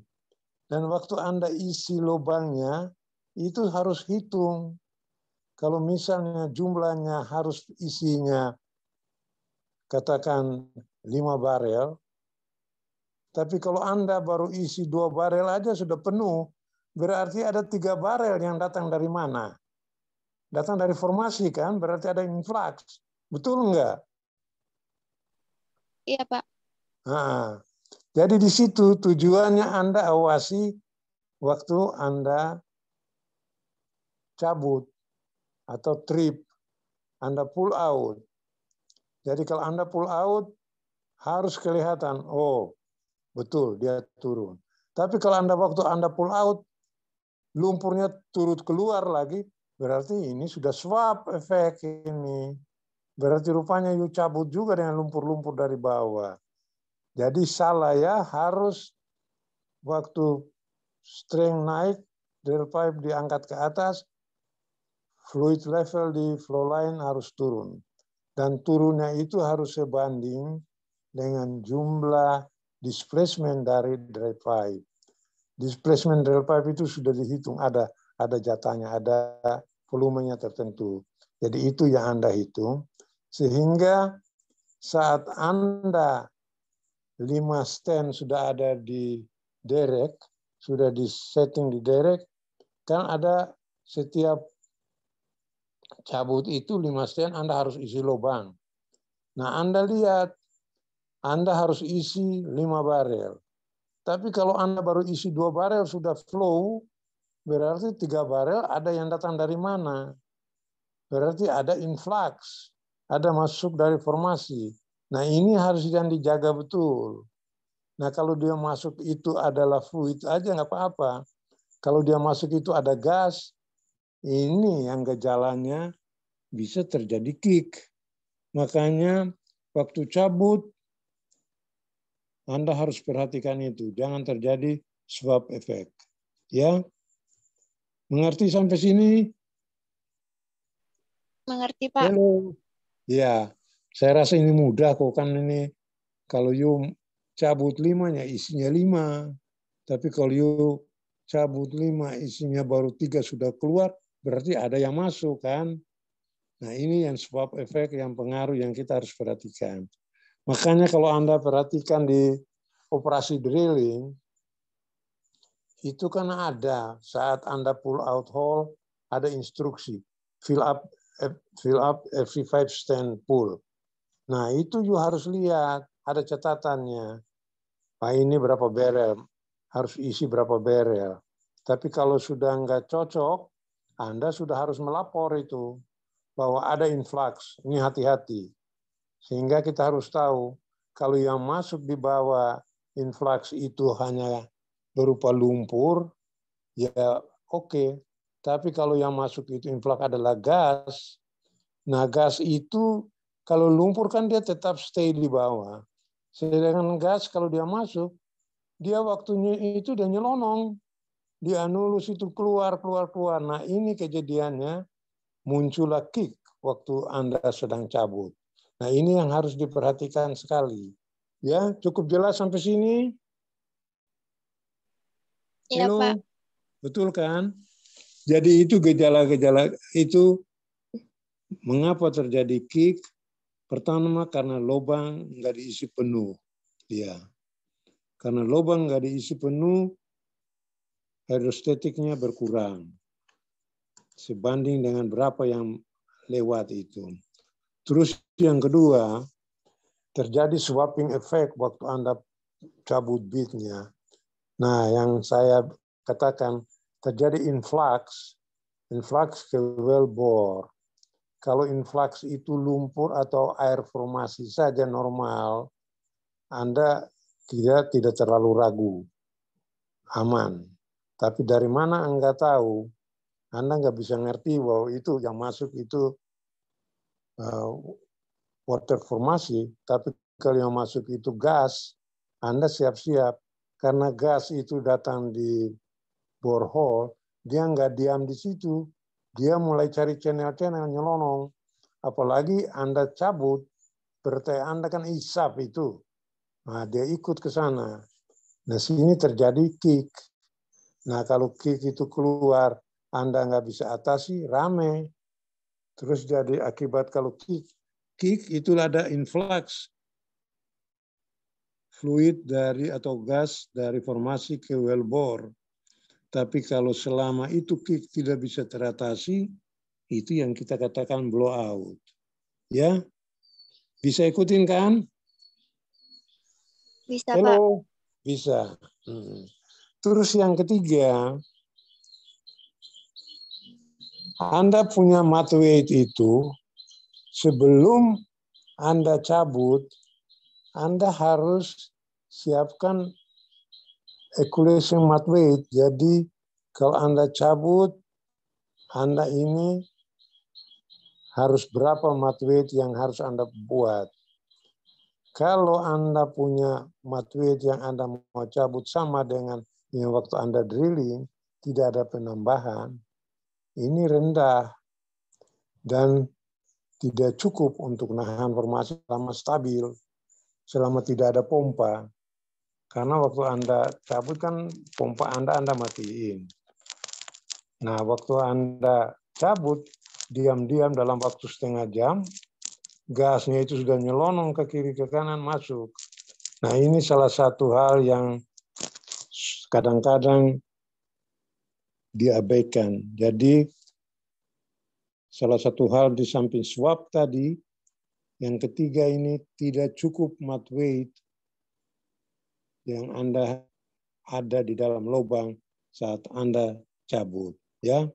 Dan waktu Anda isi lubangnya, itu harus hitung. Kalau misalnya jumlahnya harus isinya, katakan 5 barel, tapi kalau Anda baru isi 2 barel aja sudah penuh, berarti ada 3 barel yang datang dari mana? Datang dari formasi kan, berarti ada influx. Betul enggak? Iya, Pak. Nah, jadi di situ tujuannya Anda awasi waktu Anda cabut atau trip, Anda pull out. Jadi kalau Anda pull out, harus kelihatan, oh betul dia turun. Tapi kalau waktu Anda pull out, lumpurnya turut keluar lagi, berarti ini sudah swap efek ini. Berarti rupanya you cabut juga dengan lumpur-lumpur dari bawah. Jadi salah ya, harus waktu string naik, drill pipe diangkat ke atas, fluid level di flow line harus turun. Dan turunnya itu harus sebanding dengan jumlah displacement dari drill pipe. Displacement drill pipe itu sudah dihitung, ada jatahnya, ada volumenya tertentu. Jadi itu yang Anda hitung. Sehingga saat Anda 5 stand sudah ada di derek, sudah di setting di derek, kan ada setiap cabut itu 5 stand Anda harus isi lubang. Nah Anda lihat, Anda harus isi 5 barel. Tapi kalau Anda baru isi 2 barel sudah flow, berarti 3 barel ada yang datang dari mana? Berarti ada influx, ada masuk dari formasi. Nah ini harus yang dijaga betul. Nah kalau dia masuk itu adalah fluid aja nggak apa-apa. Kalau dia masuk itu ada gas, ini yang gejalanya bisa terjadi kick. Makanya waktu cabut, Anda harus perhatikan itu. Jangan terjadi swap efek. Ya, mengerti sampai sini? Mengerti, Pak. Halo. Ya, saya rasa ini mudah kok. Kan ini kalau you cabut 5, ya isinya 5. Tapi kalau you cabut 5, isinya baru 3 sudah keluar, berarti ada yang masuk kan? Nah ini yang swap efek, yang pengaruh yang kita harus perhatikan. Makanya kalau Anda perhatikan di operasi drilling, itu kan ada saat Anda pull out hole, ada instruksi fill up every 5 stand pull. Nah itu juga harus lihat, ada catatannya. Nah ini berapa barrel, harus isi berapa barrel. Tapi kalau sudah nggak cocok, Anda sudah harus melapor itu bahwa ada influx. Ini hati-hati. Sehingga kita harus tahu kalau yang masuk di bawah influx itu hanya berupa lumpur, ya oke. Tapi kalau yang masuk itu influx adalah gas, nah gas itu kalau lumpur kan dia tetap stay di bawah. Sedangkan gas kalau dia masuk, dia waktunya itu dia nyelonong. Dia anulus itu keluar. Nah ini kejadiannya muncullah kick waktu Anda sedang cabut. Nah ini yang harus diperhatikan sekali. Ya, cukup jelas sampai sini? Iya, Halo, Pak. betul kan? Jadi itu gejala-gejala itu mengapa terjadi kick? Pertama karena lubang nggak diisi penuh. Ya, karena lubang nggak diisi penuh, hidrostatiknya berkurang sebanding dengan berapa yang lewat itu. Terus yang kedua, terjadi swapping effect waktu Anda cabut bitnya. Nah, yang saya katakan terjadi influx ke well bore. Kalau influx itu lumpur atau air formasi saja normal, Anda tidak terlalu ragu, aman. Tapi dari mana Anda tahu? Anda nggak bisa ngerti bahwa itu yang masuk itu water formasi, tapi kalau yang masuk itu gas, Anda siap-siap. Karena gas itu datang di borehole, dia nggak diam di situ. Dia mulai cari channel-channel nyelonong. Apalagi Anda cabut, berarti Anda kan isap itu. Nah, dia ikut ke sana. Nah, sini terjadi kick. Nah, kalau kick itu keluar, Anda nggak bisa atasi, rame. Terus jadi akibat kalau kick itu ada influx fluid dari atau gas dari formasi ke wellbore. Tapi kalau selama itu kick tidak bisa teratasi, itu yang kita katakan blowout. Ya, bisa ikutin kan? Bisa, Pak. Halo, bisa. Terus yang ketiga, Anda punya mat weight itu sebelum Anda cabut, Anda harus siapkan equalizing mat weight. Jadi kalau Anda cabut, Anda ini harus berapa mat weight yang harus Anda buat. Kalau Anda punya mat weight yang Anda mau cabut sama dengan yang waktu Anda drilling, tidak ada penambahan, ini rendah dan tidak cukup untuk nahan formasi selama stabil, selama tidak ada pompa. Karena waktu Anda cabut kan pompa Anda matiin. Nah, waktu Anda cabut, diam-diam dalam waktu setengah jam, gasnya itu sudah nyelonong ke kiri ke kanan masuk. Nah, ini salah satu hal yang kadang-kadang diabaikan. Jadi, salah satu hal di samping swap tadi, yang ketiga ini tidak cukup mat weight yang Anda ada di dalam lubang saat Anda cabut. Ya,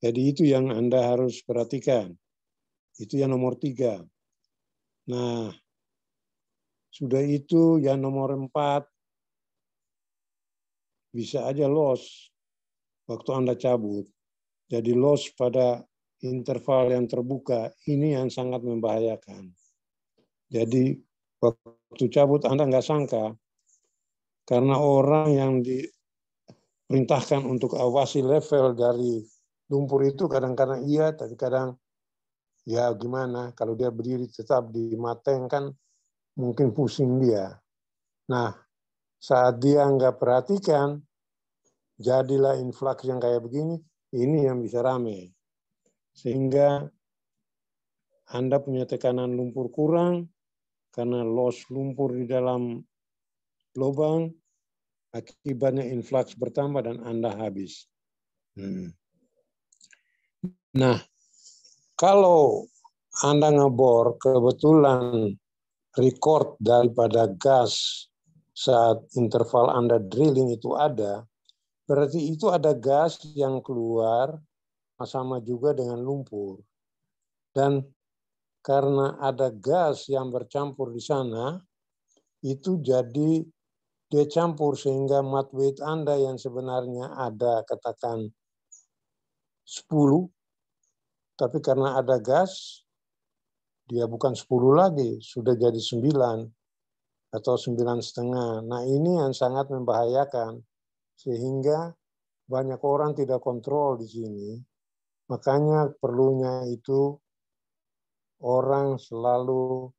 jadi itu yang Anda harus perhatikan. Itu yang nomor 3. Nah, sudah itu yang nomor 4, bisa aja loss waktu Anda cabut. Jadi loss pada interval yang terbuka, ini yang sangat membahayakan. Jadi waktu cabut Anda nggak sangka, karena orang yang diperintahkan untuk awasi level dari lumpur itu kadang-kadang iya, tapi kadang ya gimana, kalau dia berdiri tetap di mateng kan mungkin pusing dia. Nah, saat dia nggak perhatikan, jadilah influx yang kayak begini, ini yang bisa rame. Sehingga Anda punya tekanan lumpur kurang, karena loss lumpur di dalam lubang, Akibatnya influx bertambah dan Anda habis. Nah, kalau Anda ngebor kebetulan record daripada gas saat interval Anda drilling itu ada, berarti itu ada gas yang keluar sama juga dengan lumpur. Dan karena ada gas yang bercampur di sana, itu jadi dia campur sehingga mud weight Anda yang sebenarnya ada katakan 10, tapi karena ada gas, dia bukan 10 lagi, sudah jadi 9 atau 9,5. Nah ini yang sangat membahayakan, sehingga banyak orang tidak kontrol di sini. Makanya perlunya itu orang selalu,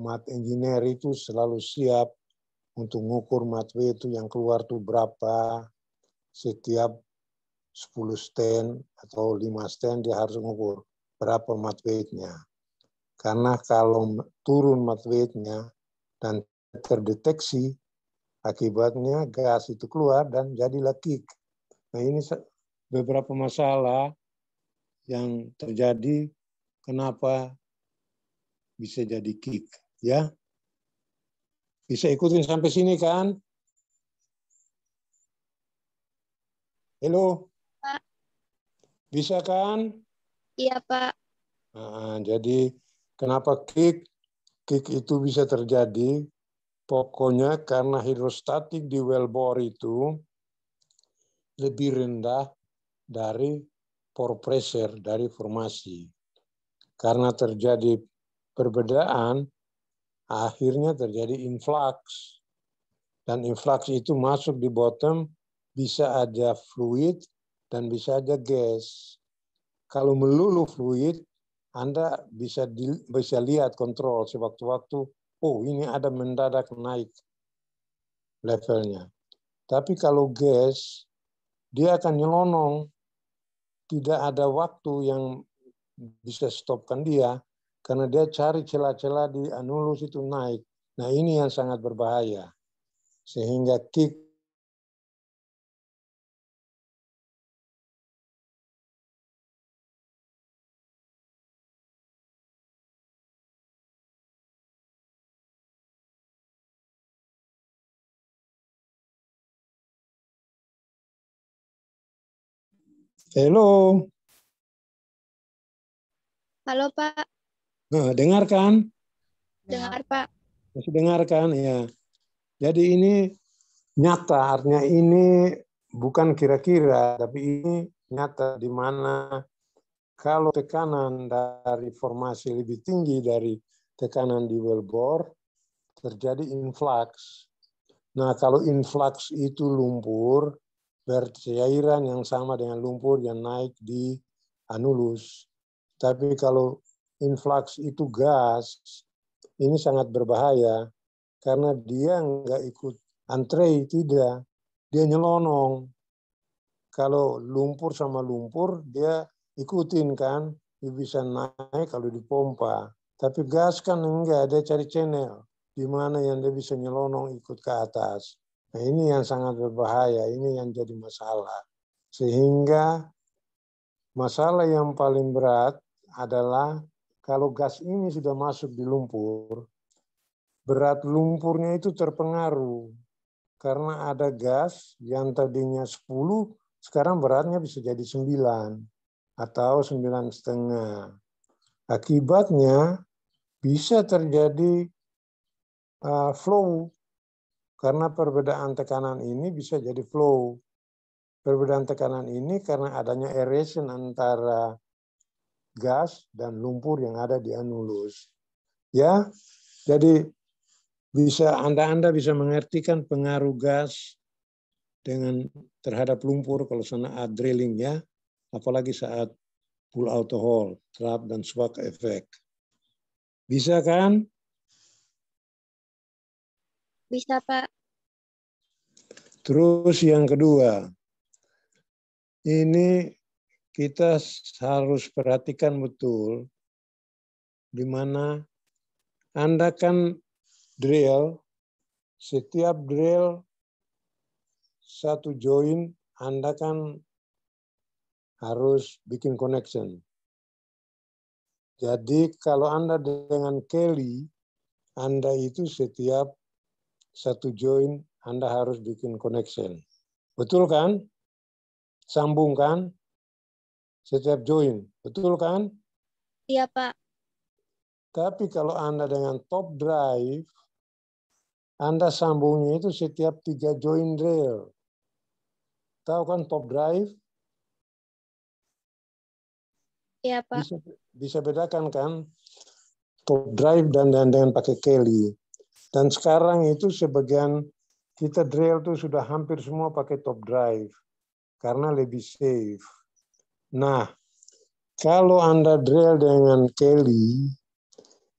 mud engineer itu selalu siap untuk mengukur mud weight itu yang keluar tuh berapa setiap 10 stand atau 5 stand dia harus mengukur berapa mud weight-nya. Karena kalau turun mud weight-nya dan terdeteksi, akibatnya gas itu keluar dan jadilah kick. Nah ini beberapa masalah yang terjadi kenapa bisa jadi kick. Ya, bisa ikutin sampai sini kan? Halo? Pak. Bisa kan? Iya, Pak. Nah, jadi kenapa kick? Kick itu bisa terjadi pokoknya karena hidrostatik di wellbore itu lebih rendah dari pore pressure, dari formasi. Karena terjadi perbedaan, akhirnya terjadi influx. Dan influx itu masuk di bottom, bisa aja fluid dan bisa aja gas. Kalau melulu fluid, Anda bisa lihat kontrol sewaktu-waktu, oh ini ada mendadak naik levelnya. Tapi kalau gas, dia akan nyelonong. Tidak ada waktu yang bisa stopkan dia, karena dia cari celah-celah di anulus itu naik. Nah ini yang sangat berbahaya. Sehingga kick Halo. Halo, Pak. Nah, dengarkan? Dengar, Pak. Masih dengarkan? Ya. Jadi ini nyata, artinya ini bukan kira-kira, tapi ini nyata di mana kalau tekanan dari formasi lebih tinggi dari tekanan di wellbore, terjadi influx. Nah, kalau influx itu lumpur, berarti cairan yang sama dengan lumpur yang naik di anulus. Tapi kalau influx itu gas, ini sangat berbahaya karena dia nggak ikut antre, tidak. Dia nyelonong. Kalau lumpur sama lumpur, dia ikutin kan, dia bisa naik kalau dipompa. Tapi gas kan enggak, dia cari channel di mana yang dia bisa nyelonong ikut ke atas. Nah ini yang sangat berbahaya, ini yang jadi masalah. Sehingga masalah yang paling berat adalah kalau gas ini sudah masuk di lumpur, berat lumpurnya itu terpengaruh. Karena ada gas yang tadinya 10, sekarang beratnya bisa jadi 9 atau 9,5. Akibatnya bisa terjadi flow. Karena perbedaan tekanan ini bisa jadi flow. Perbedaan tekanan ini karena adanya aeration antara gas dan lumpur yang ada di anulus. Ya, jadi Anda bisa mengartikan pengaruh gas dengan terhadap lumpur kalau saat drilling ya, apalagi saat pull auto hole, trap dan swag effect. Bisa kan? Bisa, Pak. Terus yang kedua, ini kita harus perhatikan betul di mana Anda kan drill, setiap drill satu join, Anda kan harus bikin connection. Jadi kalau Anda dengan Kelly, Anda itu setiap satu join, Anda harus bikin connection. Betul kan? Sambung kan? Setiap join. Betul kan? Iya, Pak. Tapi kalau Anda dengan top drive, Anda sambungnya itu setiap 3 join rail. Tahu kan top drive? Iya, Pak. Bisa bedakan kan? Top drive dan dengan pakai Kelly. Dan sekarang itu sebagian kita drill tuh sudah hampir semua pakai top drive. Karena lebih safe. Nah, kalau Anda drill dengan Kelly,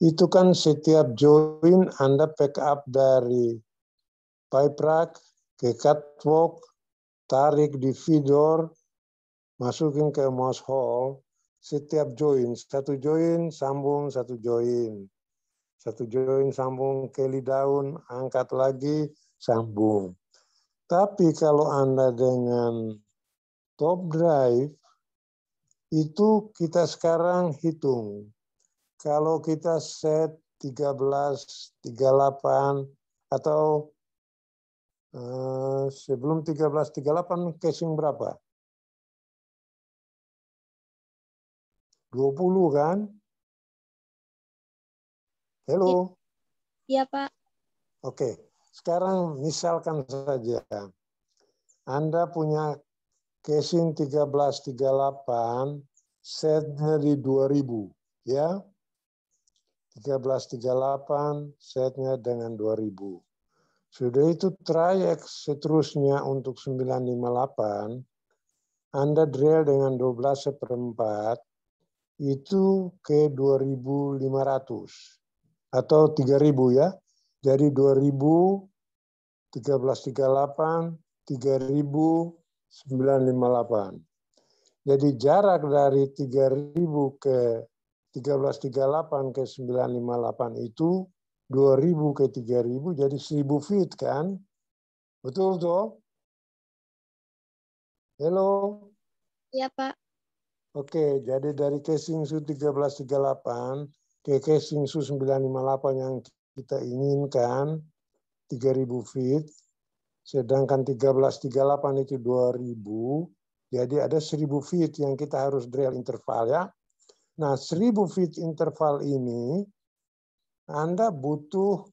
itu kan setiap join Anda pick up dari pipe rack ke catwalk, tarik di feeder, masukin ke mouse hole, setiap join, satu join, sambung, satu join. Satu join, sambung, Kelly down, angkat lagi, sambung. Tapi kalau Anda dengan top drive, itu kita sekarang hitung. Kalau kita set 13.38 atau sebelum 13.38 casing berapa? 20 kan? Halo? Iya, Pak. Oke, sekarang misalkan saja Anda punya casing 13.38, setnya di 2000, ya. 13.38 setnya dengan 2000. Sudah itu trayek seterusnya untuk 958, Anda drill dengan 12/4 itu ke 2500 atau 3000 ya. Jadi 2000, 13.38, 3000, 958. Jadi jarak dari 3000 ke 13.38 ke 958 itu 2000 ke 3000 jadi 1000 feet kan? Betul toh? Halo? Iya, Pak. Oke, jadi dari casing su 13.38 ke casing su 958 yang kita inginkan 3000 feet, sedangkan 13.38 itu 2000, jadi ada 1000 feet yang kita harus drill interval ya. Nah, 1000 feet interval ini Anda butuh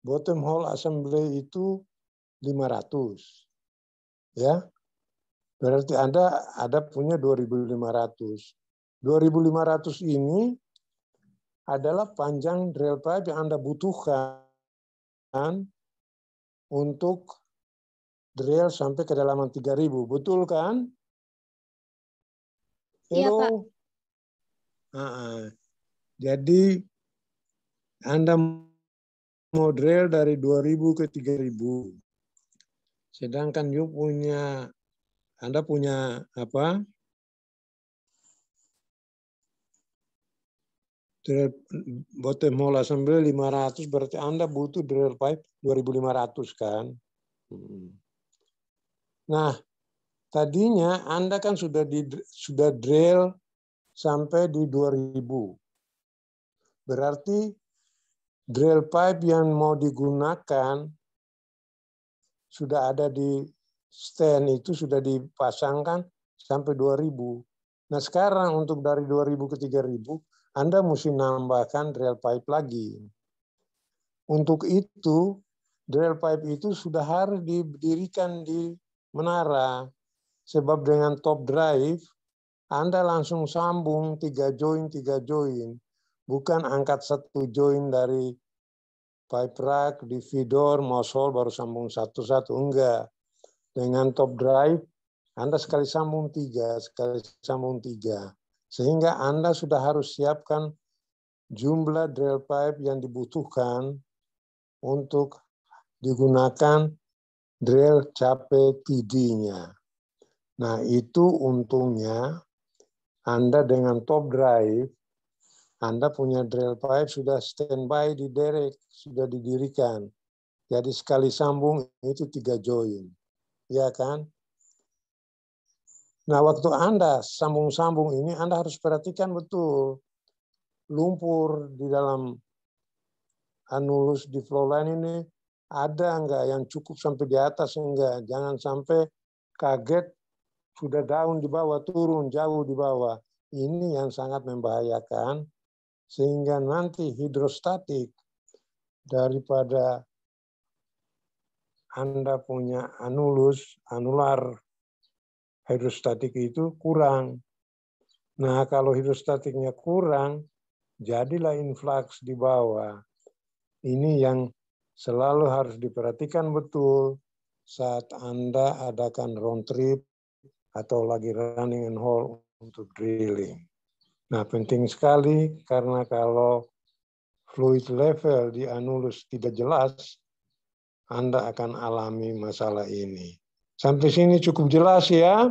bottom hole assembly itu 500. Ya. Berarti Anda ada punya 2500. 2500 ini adalah panjang drill pipe yang Anda butuhkan untuk drill sampai kedalaman 3000. Betul kan? Iya, Pak. Halo. Jadi Anda mau drill dari 2000 ke 3000. Sedangkan Anda punya apa? Drill bottom hole assembly 500 berarti Anda butuh drill pipe 2500 kan? Nah, tadinya Anda kan sudah drill sampai di 2000. Berarti drill pipe yang mau digunakan sudah ada di stand itu sudah dipasangkan sampai 2000. Nah, sekarang untuk dari 2000 ke 3000 Anda mesti nambahkan drill pipe lagi. Untuk itu drill pipe itu sudah harus didirikan di menara. Sebab dengan top drive, Anda langsung sambung 3 join. Bukan angkat satu join dari pipe rack, di feeder, mouse hole, baru sambung satu-satu. Enggak. Dengan top drive, Anda sekali sambung 3, sekali sambung 3. Sehingga Anda sudah harus siapkan jumlah drill pipe yang dibutuhkan untuk digunakan drill cape TD-nya. Nah, itu untungnya Anda dengan top drive, Anda punya drill pipe sudah standby di derek, sudah didirikan. Jadi sekali sambung itu 3 join. Ya kan? Nah, waktu Anda sambung-sambung ini, Anda harus perhatikan betul. Lumpur di dalam anulus di flow line ini ada enggak yang cukup sampai di atas enggak. Jangan sampai kaget sudah daun di bawah, turun jauh di bawah. Ini yang sangat membahayakan. Sehingga nanti hidrostatik daripada Anda punya anular hidrostatik itu kurang. Nah, kalau hidrostatiknya kurang, jadilah influx di bawah. Ini yang selalu harus diperhatikan betul saat Anda adakan round trip atau lagi running and haul untuk drilling. Nah, penting sekali karena kalau fluid level di anulus tidak jelas, Anda akan alami masalah ini. Sampai sini cukup jelas ya?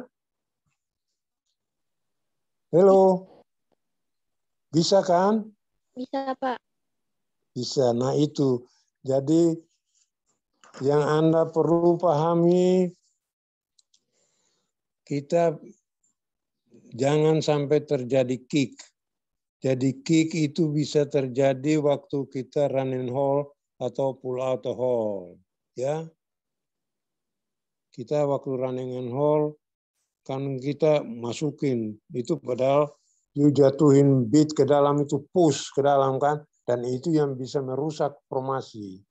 Halo? Bisa kan? Bisa, Pak. Bisa. Nah itu. Jadi yang Anda perlu pahami, kita jangan sampai terjadi kick. Jadi kick itu bisa terjadi waktu kita run and haul atau pull out the haul. Ya. Kita waktu running and haul, kan kita masukin. Itu padahal you jatuhin beat ke dalam, itu push ke dalam kan. Dan itu yang bisa merusak formasi.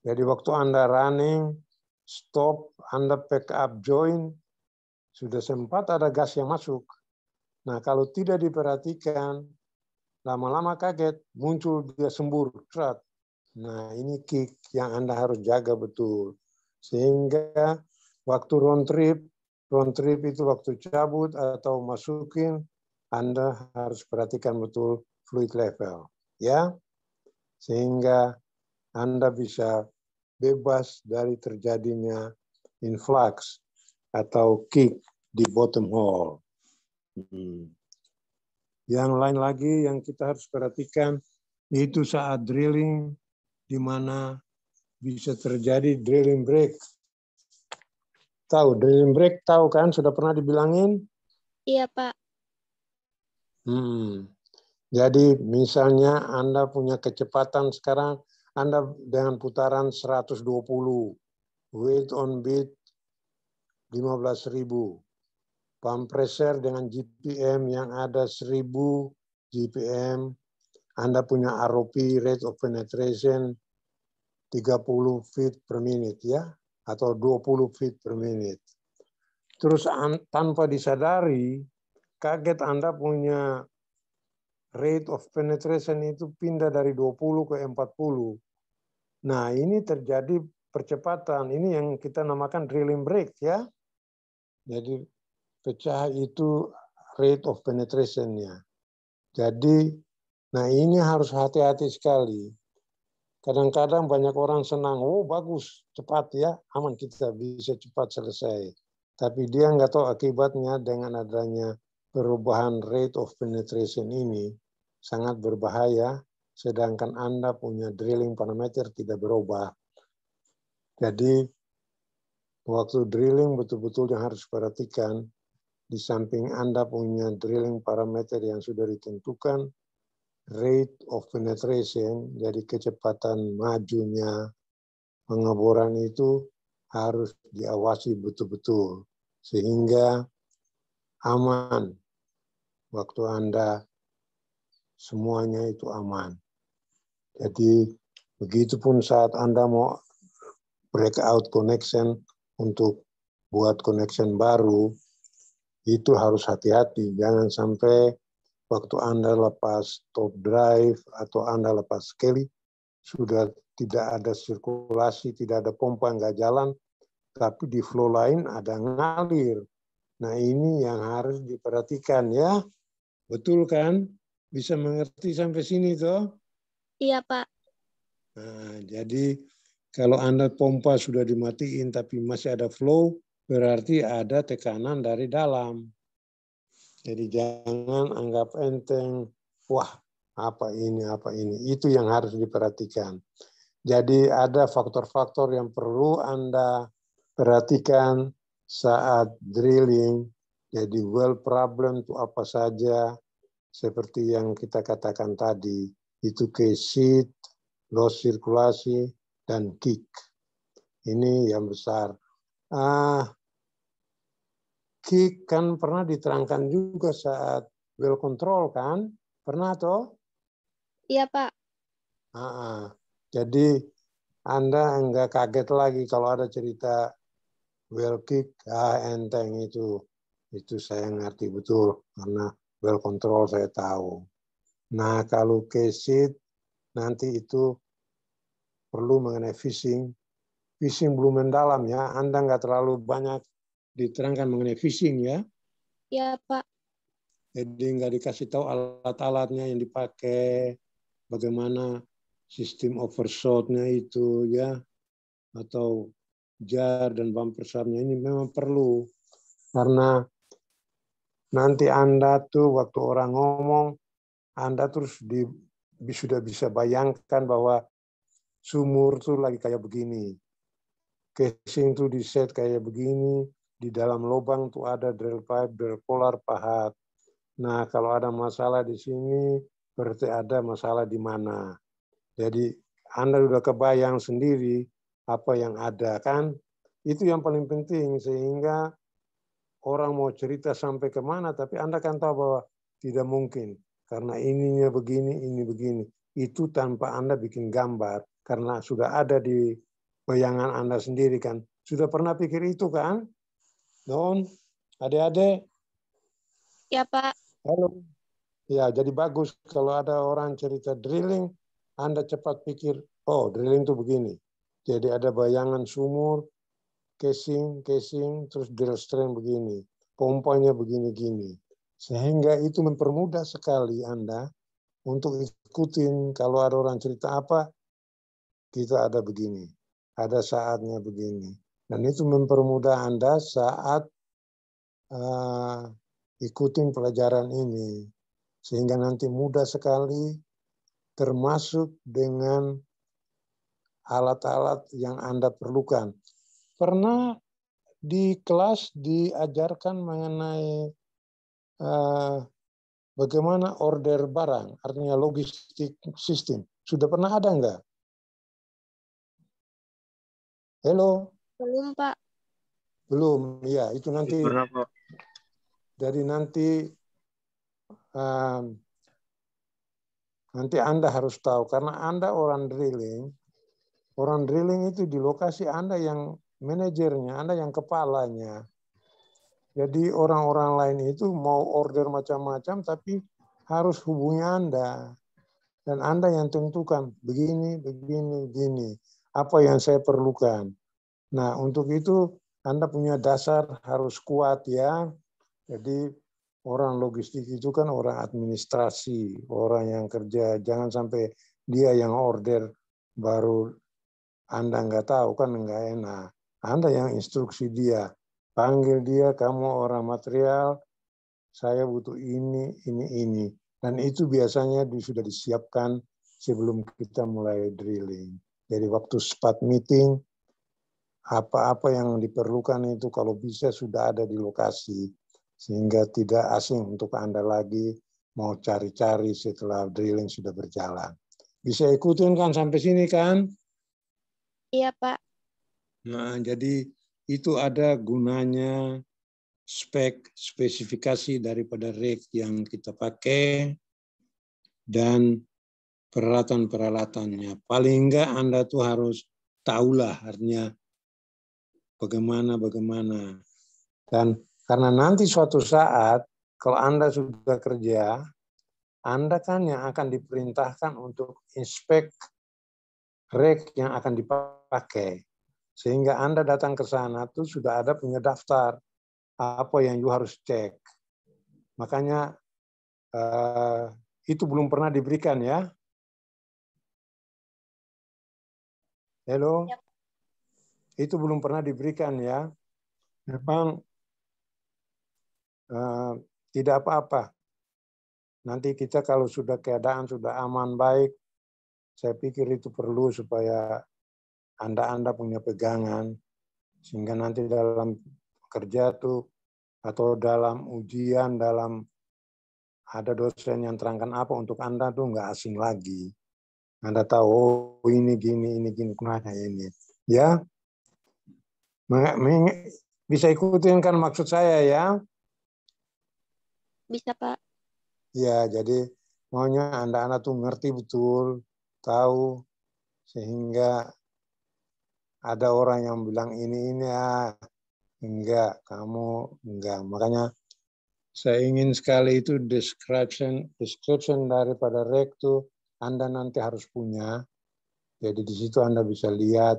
Jadi waktu Anda running, stop, Anda pick up join, sudah sempat ada gas yang masuk. Nah kalau tidak diperhatikan, lama-lama kaget, muncul dia sembur. Nah ini kick yang Anda harus jaga betul. Sehingga waktu round trip itu waktu cabut atau masukin, Anda harus perhatikan betul fluid level. Ya, sehingga Anda bisa bebas dari terjadinya influx atau kick di bottom hole. Yang lain lagi yang kita harus perhatikan itu saat drilling, di mana bisa terjadi drilling break. Tahu drilling break, tahu kan? Sudah pernah dibilangin? Iya, Pak. Jadi misalnya Anda punya kecepatan sekarang, Anda dengan putaran 120, weight on beat 15.000, pump pressure dengan GPM yang ada 1.000 GPM, Anda punya ROP, rate of penetration 30 feet per minute ya, atau 20 feet per minute. Terus tanpa disadari, kaget Anda punya rate of penetration itu pindah dari 20 ke 40. Nah, ini terjadi percepatan. Ini yang kita namakan drilling break ya. Jadi pecah itu rate of penetration-nya. Jadi, nah ini harus hati-hati sekali. Kadang-kadang banyak orang senang, oh bagus, cepat ya, aman kita bisa cepat selesai. Tapi dia nggak tahu akibatnya dengan adanya perubahan rate of penetration ini sangat berbahaya, sedangkan Anda punya drilling parameter tidak berubah. Jadi, waktu drilling betul-betul yang harus perhatikan, di samping Anda punya drilling parameter yang sudah ditentukan, rate of penetration, jadi kecepatan majunya pengeboran itu harus diawasi betul-betul. Sehingga aman waktu Anda semuanya itu aman. Jadi begitupun saat Anda mau breakout connection untuk buat connection baru, itu harus hati-hati. Jangan sampai waktu Anda lepas top drive atau Anda lepas Kelly, sudah tidak ada sirkulasi, tidak ada pompa, nggak jalan, tapi di flow lain ada ngalir. Nah ini yang harus diperhatikan ya. Betul kan? Bisa mengerti sampai sini toh? Iya, Pak. Nah, jadi kalau Anda pompa sudah dimatiin tapi masih ada flow, berarti ada tekanan dari dalam. Jadi jangan anggap enteng, wah apa ini. Itu yang harus diperhatikan. Jadi ada faktor-faktor yang perlu Anda perhatikan saat drilling. Jadi well problem itu apa saja, seperti yang kita katakan tadi, itu kesit, loss sirkulasi, dan kick. Ini yang besar. Kick kan pernah diterangkan juga saat well control kan? Pernah toh? Iya, Pak. Jadi Anda enggak kaget lagi kalau ada cerita well kick, enteng itu. Itu saya ngerti betul karena well control saya tahu. Nah, kalau kesit nanti itu perlu mengenai fishing. Fishing belum mendalam ya. Anda nggak terlalu banyak diterangkan mengenai fishing ya. Iya, Pak. Jadi nggak dikasih tahu alat-alatnya yang dipakai, bagaimana sistem overshotnya itu ya, atau jar dan bumper subnya ini memang perlu. Karena nanti Anda tuh waktu orang ngomong, Anda terus sudah bisa bayangkan bahwa sumur tuh lagi kayak begini. Casing tuh di set kayak begini, di dalam lubang tuh ada drill pipe, drill polar, pahat. Nah, kalau ada masalah di sini, berarti ada masalah di mana. Jadi, Anda sudah kebayang sendiri apa yang ada, kan? Itu yang paling penting, sehingga orang mau cerita sampai kemana, tapi Anda kan tahu bahwa tidak mungkin. Karena ininya begini, ini begini. Itu tanpa Anda bikin gambar, karena sudah ada di bayangan Anda sendiri kan. Sudah pernah pikir itu kan? Non, adik-adik? Ya, Pak. Halo. Ya, jadi bagus kalau ada orang cerita drilling, Anda cepat pikir, oh drilling itu begini. Jadi ada bayangan sumur, casing, terus drill string begini. Pompanya begini-gini. Sehingga itu mempermudah sekali Anda untuk ikutin kalau ada orang cerita apa, kita ada begini. Ada saatnya begini. Dan itu mempermudah Anda saat ikutin pelajaran ini. Sehingga nanti mudah sekali, termasuk dengan alat-alat yang Anda perlukan. Pernah di kelas diajarkan mengenai bagaimana order barang, artinya logistik sistem. Sudah pernah ada enggak? Halo? Belum, Pak. Belum, ya itu nanti. Pernah, Pak. Jadi nanti Anda harus tahu, karena Anda orang drilling itu di lokasi Anda yang manajernya, Anda yang kepalanya. Jadi orang-orang lain itu mau order macam-macam, tapi harus hubungi Anda. Dan Anda yang tentukan, begini, begini, begini. Apa yang saya perlukan. Nah, untuk itu Anda punya dasar harus kuat ya. Jadi orang logistik itu kan orang administrasi, orang yang kerja. Jangan sampai dia yang order baru Anda nggak tahu, kan nggak enak. Anda yang instruksi dia. Panggil dia, kamu orang material, saya butuh ini, ini. Dan itu biasanya sudah disiapkan sebelum kita mulai drilling. Jadi waktu spot meeting, apa-apa yang diperlukan itu kalau bisa sudah ada di lokasi. Sehingga tidak asing untuk Anda lagi mau cari-cari setelah drilling sudah berjalan. Bisa ikutin kan sampai sini kan? Iya, Pak. Nah, jadi itu ada gunanya spesifikasi daripada rig yang kita pakai dan peralatan-peralatannya. Paling enggak Anda tuh harus tahulah artinya bagaimana. Dan karena nanti suatu saat kalau Anda sudah kerja, Anda kan yang akan diperintahkan untuk inspek rig yang akan dipakai. Sehingga Anda datang ke sana tuh sudah ada punya daftar apa yang you harus cek. Makanya itu belum pernah diberikan ya. Halo? Itu belum pernah diberikan ya. Memang tidak apa-apa. Nanti kita kalau sudah keadaan sudah aman baik, saya pikir itu perlu supaya Anda punya pegangan, sehingga nanti dalam kerja tuh atau dalam ujian, dalam ada dosen yang terangkan apa untuk Anda tuh nggak asing lagi. Anda tahu, oh ini gini, kenapa ini. Ya, bisa ikutin kan maksud saya ya? Bisa, Pak. Ya, jadi maunya Anda tuh ngerti betul, tahu, sehingga ada orang yang bilang ini enggak, kamu enggak. Makanya saya ingin sekali itu description daripada rektu Anda nanti harus punya. Jadi di situ Anda bisa lihat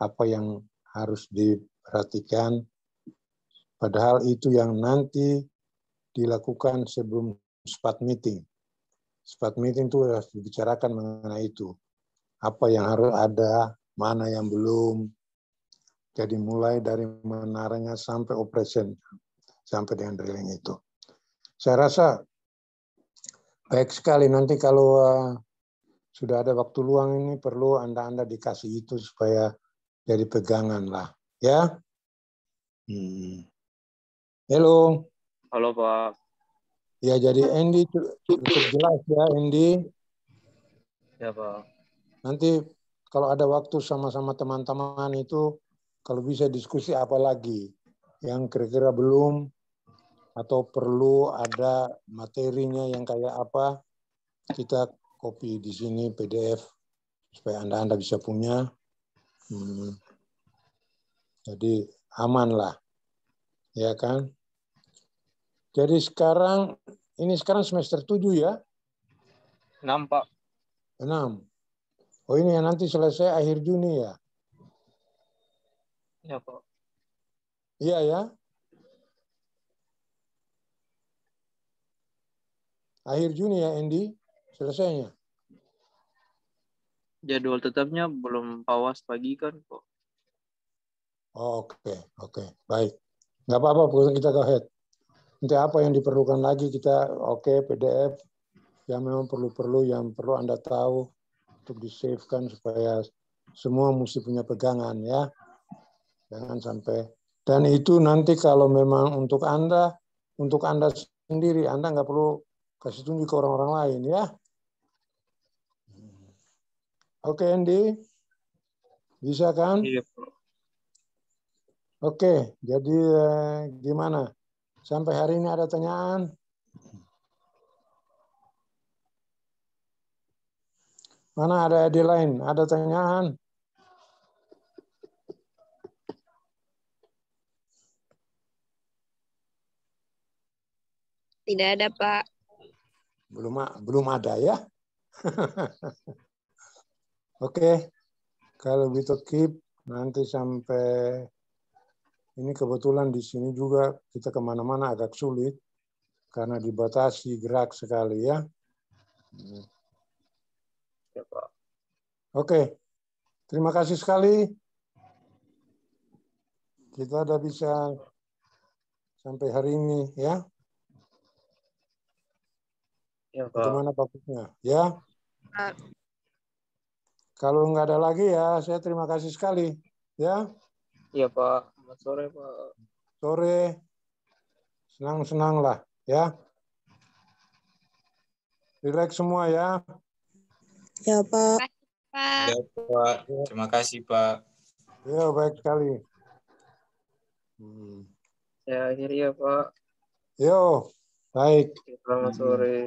apa yang harus diperhatikan. Padahal itu yang nanti dilakukan sebelum SPAT meeting. SPAT meeting itu harus dibicarakan mengenai itu. Apa yang harus ada, mana yang belum. Jadi mulai dari menaranya sampai operation, sampai dengan drilling itu. Saya rasa baik sekali nanti kalau sudah ada waktu luang ini perlu Anda dikasih itu supaya jadi pegangan lah. Ya. Halo. Halo, Pak. Ya, jadi Andy cukup jelas ya, Andy. Ya, Pak. Nanti kalau ada waktu sama-sama teman-teman itu, kalau bisa diskusi apa lagi yang kira-kira belum atau perlu ada materinya yang kayak apa, kita copy di sini PDF supaya Anda bisa punya. Jadi aman lah, ya kan? Jadi sekarang semester 7 ya? 6, Pak. 6. Oh ini yang nanti selesai akhir Juni ya? Ya, Pak. Iya ya? Akhir Juni ya, Andy? Selesainya? Jadwal tetapnya belum Pawas pagi kan, Pak. Oke. Baik. Nggak apa-apa, kita go ahead. Nanti apa yang diperlukan lagi kita PDF yang memang perlu yang perlu Anda tahu untuk di-save-kan supaya semua mesti punya pegangan ya. Jangan sampai. Dan itu nanti kalau memang untuk Anda sendiri, Anda nggak perlu kasih tunjuk ke orang-orang lain ya. Oke, Andy? Bisa kan? Iya, Pak. Oke, jadi gimana? Sampai hari ini ada tanyaan? Mana ada adik lain? Ada tanyaan? Tidak ada, Pak. Belum ada ya? Oke, kalau gitu keep nanti sampai ini kebetulan di sini juga kita kemana-mana agak sulit karena dibatasi gerak sekali ya. Ya, Pak. Oke, terima kasih sekali. Kita udah bisa sampai hari ini ya. Ya, Pak. Bagaimana bagusnya ya? Pak. Kalau nggak ada lagi ya, saya terima kasih sekali ya. Iya, Pak. Selamat sore, Pak. Sore, senang-senang lah ya. Relax semua ya. Ya, Pak. Pak. Ya, Pak. Terima kasih, Pak. Ya, baik sekali. Ya, akhiri ya, Pak. Yo, baik. Selamat sore.